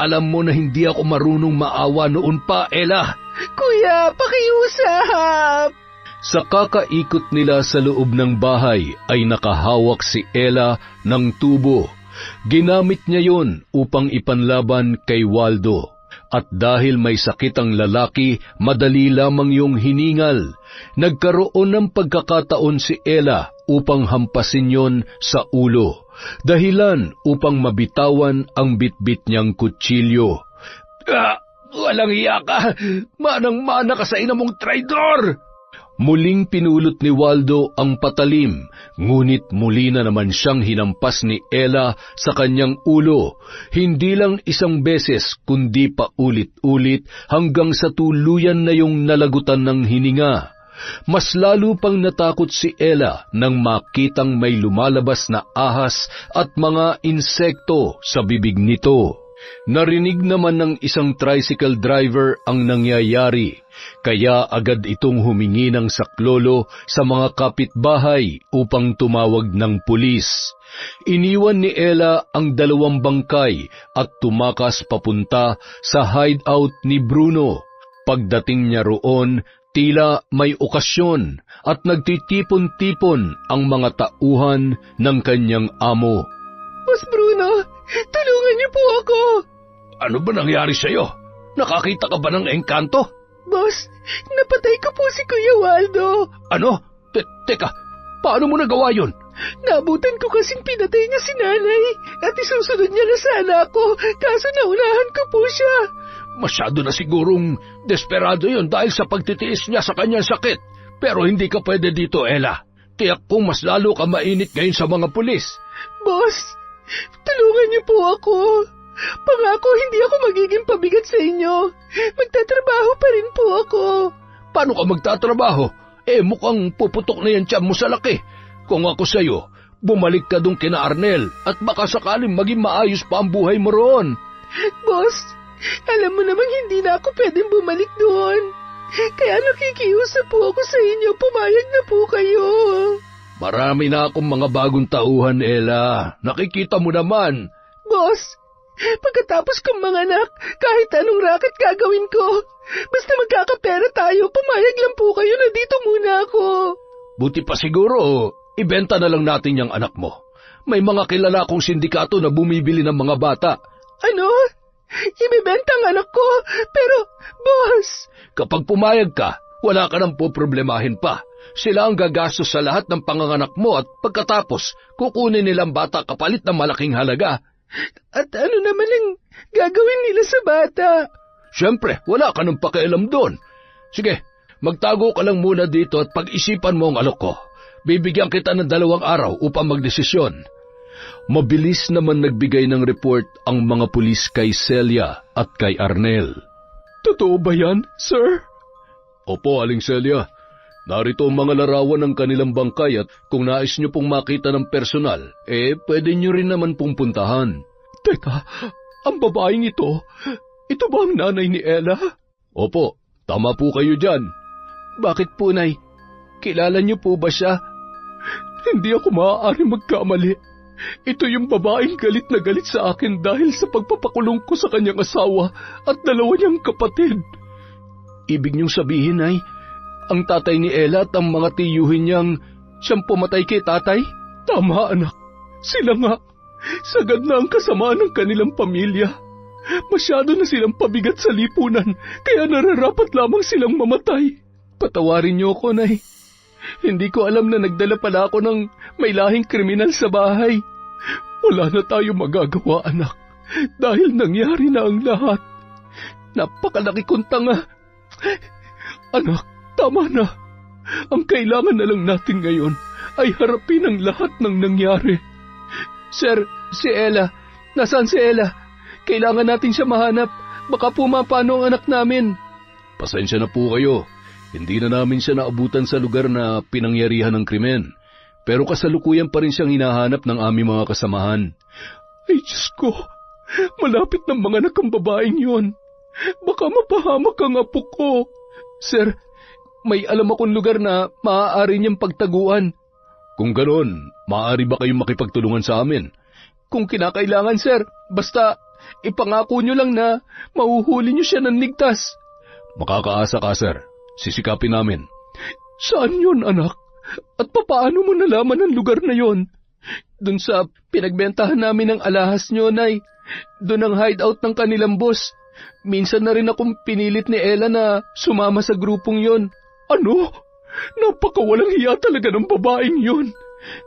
S1: Alam mo na hindi ako marunong maawa noon pa, Ella.
S3: Kuya, pakiusap!
S1: Sa kakaikot nila sa loob ng bahay ay nakahawak si Ella ng tubo. Ginamit niya yon upang ipanlaban kay Waldo. At dahil may sakit ang lalaki, madali lamang yung hiningal. Nagkaroon ng pagkakataon si Ella upang hampasin yon sa ulo. Dahilan upang mabitawan ang bitbit niyang kutsilyo.
S2: Walang iya ka! Manang-mana ka sa ina mong traidor!
S1: Muling pinulot ni Waldo ang patalim, ngunit muli na naman siyang hinampas ni Ella sa kanyang ulo, hindi lang isang beses kundi pa ulit-ulit hanggang sa tuluyan na yung nalagutan ng hininga. Mas lalo pang natakot si Ella nang makitang may lumalabas na ahas at mga insekto sa bibig nito. Narinig naman ng isang tricycle driver ang nangyayari, kaya agad itong humingi ng saklolo sa mga kapitbahay upang tumawag ng pulis. Iniwan ni Ella ang 2 bangkay at tumakas papunta sa hideout ni Bruno. Pagdating niya roon, tila may okasyon at nagtitipon-tipon ang mga tauhan ng kanyang amo.
S3: Boss Bruno, tulungan niyo po ako!
S2: Ano ba nangyari sa'yo? Nakakita ka ba ng engkanto?
S3: Boss, napatay ko po si Kuya Waldo.
S2: Ano? Teka, paano mo nagawa yun?
S3: Nabutan ko kasing pinatay niya si nanay at isusunod niya na sana ako, kaso naunahan ko po siya.
S2: Masyado na sigurong desperado yun dahil sa pagtitiis niya sa kanyang sakit. Pero hindi ka pwede dito, Ella. Tiyak kong mas lalo ka mainit ngayon sa mga pulis.
S3: Boss, tulungan niyo po ako. Pangako hindi ako magiging pabigat sa inyo. Magtatrabaho pa rin po ako.
S2: Paano ka magtatrabaho? Mukhang puputok na yan tiyan mo sa laki. Kung ako sa'yo, bumalik ka dun kina Arnel at baka sakaling maging maayos pa ang buhay mo roon.
S3: Boss, alam mo namang hindi na ako pwedeng bumalik doon. Kaya nakikiusap po ako sa inyo, pumayag na po kayo.
S2: Marami na akong mga bagong tauhan, Ella. Nakikita mo naman.
S3: Boss, pagkatapos kong manganak, kahit anong racket gagawin ko, basta magkakapera tayo, pumayag lang po kayo na dito muna ako.
S2: Buti pa siguro, ibenta na lang natin yung anak mo. May mga kilala akong sindikato na bumibili ng mga bata.
S3: Ano? Ibibenta ang anak ko? Pero, boss...
S2: Kapag pumayag ka, wala ka nang poproblemahin pa. Sila ang gagastos sa lahat ng panganganak mo at pagkatapos, kukunin nilang bata kapalit ng malaking halaga.
S3: At ano naman ang gagawin nila sa bata?
S2: Siyempre, wala ka nang pakialam doon. Sige, magtago ka lang muna dito at pag-isipan mo ang alok ko. Bibigyan kita ng 2 araw upang magdesisyon. Mabilis naman nagbigay ng report ang mga pulis kay Celia at kay Arnel.
S1: Totoo ba yan, sir? Opo, Aling Celia. Narito ang mga larawan ng kanilang bangkay at kung nais nyo pong makita ng personal, pwede nyo rin naman pong puntahan.
S2: Teka, ang babaeng ito ba ang nanay ni Ella?
S1: Opo, tama po kayo dyan.
S2: Bakit po, Nay? Kilala niyo po ba siya?
S3: Hindi ako maaaring magkamali. Ito yung babaeng galit na galit sa akin dahil sa pagpapakulong ko sa kanyang asawa at 2 niyang kapatid.
S2: Ibig niyong sabihin ay, ang tatay ni Ella at ang mga tiyuhin niyang siyang pumatay kay tatay?
S3: Tama, anak. Sila nga. Sagad na ang kasamaan ng kanilang pamilya. Masyado na silang pabigat sa lipunan, kaya nararapat lamang silang mamatay.
S2: Patawarin niyo ako, Nay. Hindi ko alam na nagdala pala ako ng may lahing kriminal sa bahay.
S3: Wala na tayo magagawa, anak, dahil nangyari na ang lahat.
S2: Napakalaki kong tanga.
S3: Anak, tama na. Ang kailangan na lang natin ngayon ay harapin ang lahat ng nangyari.
S2: Sir, si Ella. Nasaan si Ella? Kailangan natin siya mahanap. Baka pumapano ang anak namin.
S1: Pasensya na po kayo. Hindi na namin siya naabutan sa lugar na pinangyarihan ng krimen. Pero kasalukuyan pa rin siyang hinahanap ng aming mga kasamahan.
S3: Ay, Diyos ko! Malapit ng mga anak ang babaeng yun. Baka mapahamak ang apo ko.
S2: Sir, may alam akong lugar na maaari niyang pagtaguan.
S1: Kung ganon, maaari ba kayong makipagtulungan sa amin?
S2: Kung kinakailangan, sir, basta ipangako niyo lang na mahuhuli niyo siya ng ligtas.
S1: Makakaasa ka, sir. Sisikapin namin.
S2: Saan yun, anak? At papaano mo nalaman ang lugar na yon? Doon sa pinagbentahan namin ng alahas nyo, Nay. Doon ang hideout ng kanilang boss. Minsan na rin akong pinilit ni Ella na sumama sa grupong yon. Ano? Napakawalang hiya talaga ng babaeng yon.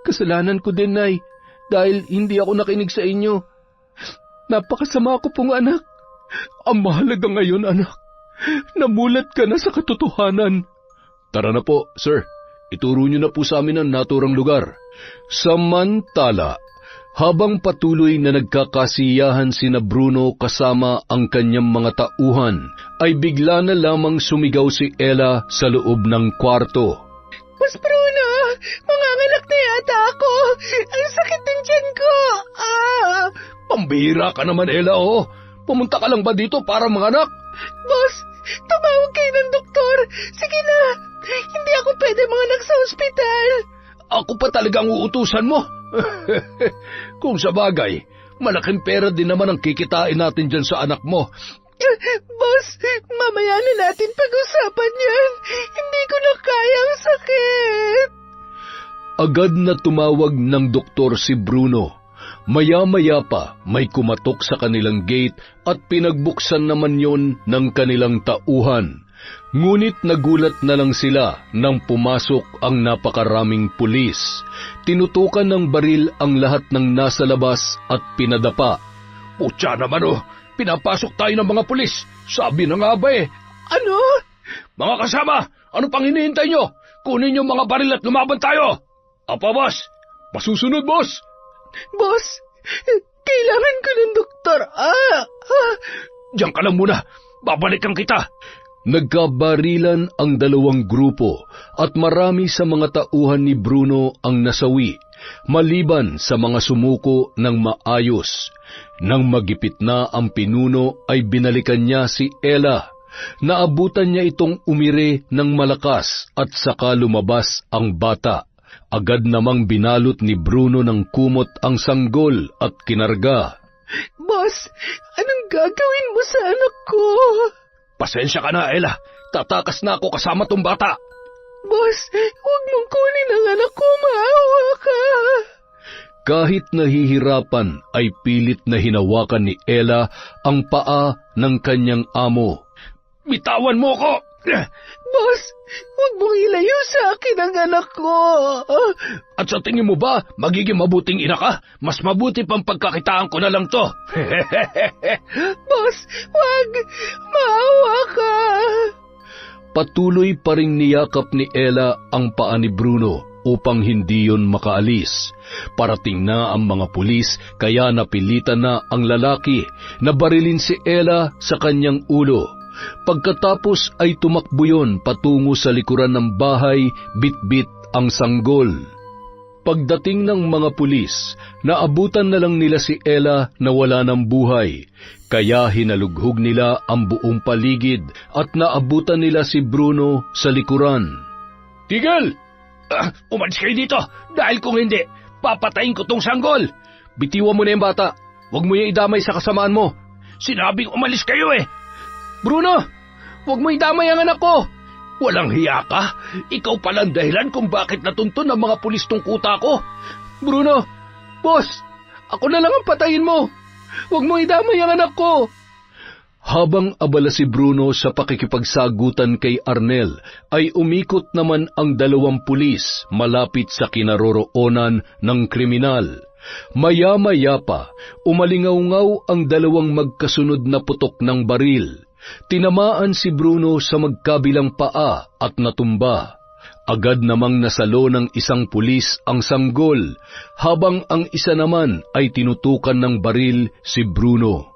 S2: Kasalanan ko din, Nay, dahil hindi ako nakinig sa inyo. Napakasama ko pong anak. Ang mahalaga ngayon, anak, namulat ka na sa katotohanan.
S1: Tara na po, sir. Ituro niyo na po sa amin ang naturang lugar. Samantala, habang patuloy na nagkakasiyahan sina Bruno kasama ang kanyang mga tauhan, ay bigla na lamang sumigaw si Ella sa loob ng kwarto.
S3: Boss Bruno, manganganak na yata ako. Ang sakit ng tiyan ko.
S1: Pambihira ka naman, Ella, oh. Pumunta ka lang ba dito para manganak?
S3: Boss, tumawag kayo ng doktor. Sige na, hindi ako pwede manganak sa ospital.
S1: Ako pa talagang uutusan mo. Kung sa bagay, malaking pera din naman ang kikitain natin dyan sa anak mo.
S3: Boss, mamaya na natin pag-usapan yan. Hindi ko na kaya ang sakit.
S1: Agad na tumawag ng doktor si Bruno. Maya-maya pa may kumatok sa kanilang gate at pinagbuksan naman yon ng kanilang tauhan. Ngunit nagulat na lang sila nang pumasok ang napakaraming pulis. Tinutukan ng baril ang lahat ng nasa labas at pinadapa. Putya naman oh, pinapasok tayo ng mga pulis. Sabi na nga ba eh.
S3: Ano?
S1: Mga kasama, ano pang hinihintay nyo? Kunin yung mga baril at lumaban tayo. Apa, boss? Masusunod, boss.
S3: Boss, kailangan ko ng doktor.
S1: Diyan ka lang muna. Babalikan kita. Nagkabarilan ang dalawang grupo at marami sa mga tauhan ni Bruno ang nasawi, maliban sa mga sumuko ng maayos. Nang magipit na ang pinuno ay binalikan niya si Ella. Naabutan niya itong umire ng malakas at saka lumabas ang bata. Agad namang binalot ni Bruno ng kumot ang sanggol at kinarga.
S3: Boss, anong gagawin mo sa anak ko?
S1: Pasensya ka na, Ella. Tatakas na ako kasama tong bata.
S3: Boss, huwag mong kunin ang anak ko, maawa ka.
S1: Kahit nahihirapan ay pilit na hinawakan ni Ella ang paa ng kanyang amo. Bitawan mo ko!
S3: Boss, huwag mong ilayo sa akin ang anak ko.
S1: At sa tingin mo ba, magiging mabuting ina ka? Mas mabuti pang pagkakitaan ko na lang to.
S3: Boss, wag! Maawa ka!
S1: Patuloy pa ring niyakap ni Ella ang paa ni Bruno upang hindi yon makaalis. Parating na ang mga pulis kaya napilitan na ang lalaki na barilin si Ella sa kanyang ulo. Pagkatapos ay tumakbo yon patungo sa likuran ng bahay, bit-bit ang sanggol. Pagdating ng mga pulis, naabutan na lang nila si Ella na wala ng buhay, kaya hinalughog nila ang buong paligid at naabutan nila si Bruno sa likuran. Tigil! Umalis kayo dito, dahil kung hindi, papatayin ko tong sanggol! Bitiwan mo na yung bata, huwag mo yung idamay sa kasamaan mo. Sinabing umalis kayo eh! Bruno, huwag mo idamay ang anak ko! Walang hiya ka? Ikaw palang dahilan kung bakit natuntun ng mga pulis tong kuta ko. Bruno, boss, ako na lang ang patayin mo. Huwag mo idamay ang anak ko. Habang abala si Bruno sa pakikipagsagutan kay Arnel, ay umikot naman ang dalawang pulis malapit sa kinaroroonan ng kriminal. Maya-maya pa, umalingaw-ngaw ang dalawang magkasunod na putok ng baril. Tinamaan si Bruno sa magkabilang paa at natumba. Agad namang nasalo ng isang pulis ang sanggol, habang ang isa naman ay tinutukan ng baril si Bruno.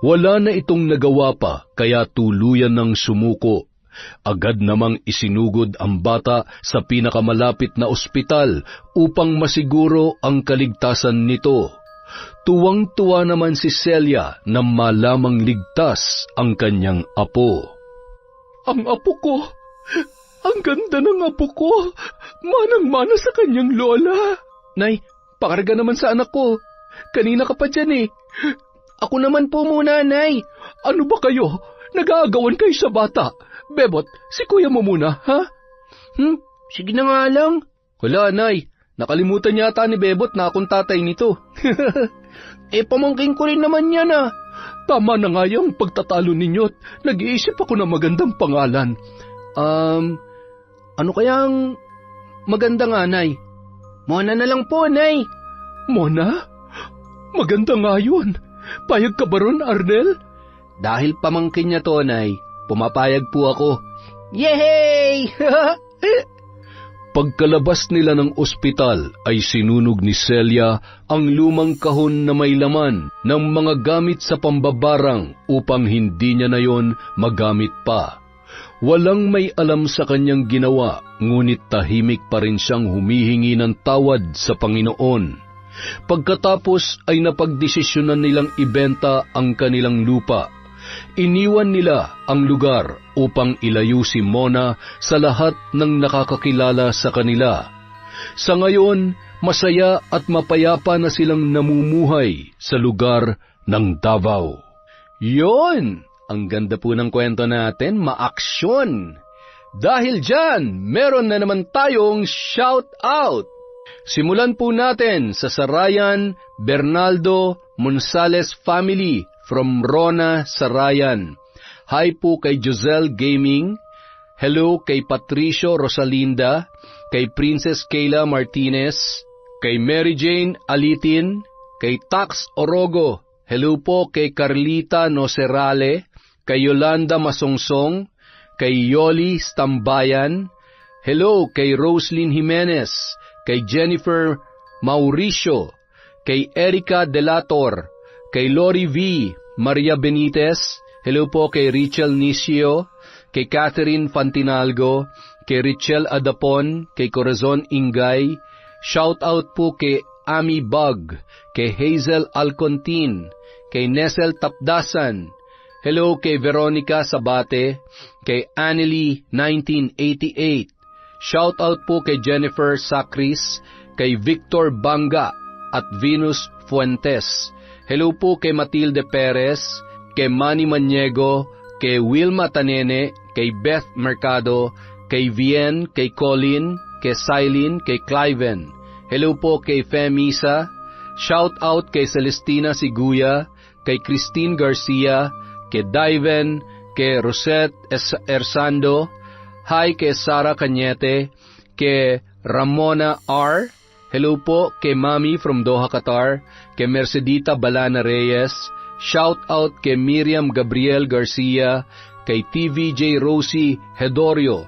S1: Wala na itong nagawa pa, kaya tuluyan ng sumuko. Agad namang isinugod ang bata sa pinakamalapit na ospital upang masiguro ang kaligtasan nito. Tuwang-tuwa naman si Celia na malamang ligtas ang kanyang apo.
S2: Ang apo ko! Ang ganda ng apo ko! Manang-mana sa kanyang lola! Nay, pakarga naman sa anak ko. Kanina ka pa dyan eh. Ako naman po muna, Nay. Ano ba kayo? Nag-aagawan kayo sa bata. Bebot, si kuya mo muna, ha?
S3: Sige na nga lang.
S2: Wala, Nay. Nakalimutan yata ni Bebot na akong tatay nito.
S3: Pamangkin ko rin naman yan ah.
S2: Tama na nga yung pagtatalo ninyo't nag-iisip ako ng magandang pangalan.
S3: Ano kayang maganda nga, Nay? Mona na lang po, Nay.
S2: Mona? Maganda nga yun. Payag ka ba ron, Arnel?
S3: Dahil pamangkin niya to, Nay, pumapayag po ako. Yehey!
S1: Pagkalabas nila ng ospital ay sinunog ni Celia ang lumang kahon na may laman ng mga gamit sa pambabarang upang hindi niya na yon magamit pa. Walang may alam sa kanyang ginawa, ngunit tahimik pa rin siyang humihingi ng tawad sa Panginoon. Pagkatapos ay napagdesisyonan nilang ibenta ang kanilang lupa. Iniwan nila ang lugar upang ilayo si Mona sa lahat ng nakakakilala sa kanila. Sa ngayon, masaya at mapayapa na silang namumuhay sa lugar ng Davao.
S2: Yon! Ang ganda po ng kwento natin, maaksyon! Dahil dyan, meron na naman tayong shout out! Simulan po natin sa Sarayan Bernaldo Monsales family from Rona, Sarayan. Hi po kay Josel Gaming. Hello kay Patricio Rosalinda, kay Princess Kayla Martinez, kay Mary Jane Alitin, kay Tax Orogo. Hello po kay Carlita Nocerale, kay Yolanda Masongsong, kay Yoli Stambayan. Hello kay Roslyn Jimenez, kay Jennifer Mauricio, kay Erica Delator, kay Lori V. Maria Benitez. Hello po kay Richel Nisio, kay Catherine Fantinalgo, kay Richel Adapon, kay Corazon Ingay. Shout out po kay Ami Bug, kay Hazel Alcontin, kay Nesel Tapdasan. Hello kay Veronica Sabate, kay Annelie 1988. Shout out po kay Jennifer Sacris, kay Victor Banga at Venus Fuentes. Hello po kay Matilde Perez, kay Manny Maniego, kay Wilma Tanene, kay Beth Mercado, kay Vien, kay Colin, kay Silene, kay Cliven. Hello po kay Femisa. Shout out kay Celestina Siguya, kay Christine Garcia, kay Diven, kay Rosette Ersando. Hi kay Sara Cañete, kay Ramona R. Hello po kay Mami from Doha, Qatar, kay Mercedita Balana Reyes. Shout out kay Miriam Gabriel Garcia, kay TVJ Rosie Hedorio.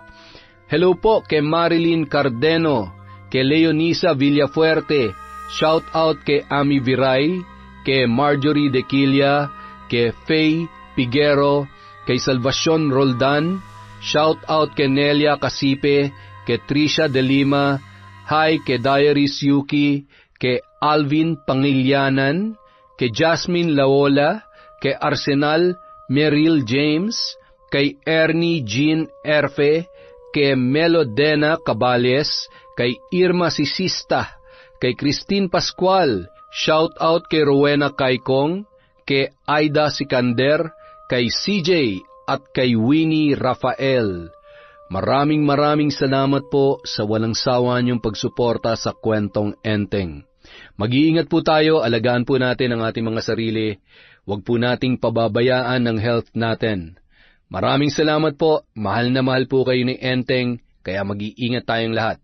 S2: Hello po kay Marilyn Cardeno, kay Leonisa Villafuerte. Shout out kay Ami Viray, kay Marjorie Dequilla, kay Faye Piguero, kay Salvacion Roldan. Shout out kay Nelia Casipe, kay Trisha De Lima. Hi kay Diaries Yuki, kay Alvin Pangilianan, kay Jasmine Laola, kay Arsenal Merrill James, kay Ernie Jean Erfe, kay Melodena Cabales, kay Irma Sisista, kay Christine Pascual. Shout out kay Rowena Kaikong, kay Aida Sikander, kay CJ at kay Winnie Rafael. Maraming salamat po sa walang sawa niyong pagsuporta sa Kwentong Enteng. Mag-iingat po tayo, alagaan po natin ang ating mga sarili. Huwag po nating pababayaan ang health natin. Maraming salamat po, mahal na mahal po kayo ni Enteng, kaya mag-iingat tayong lahat.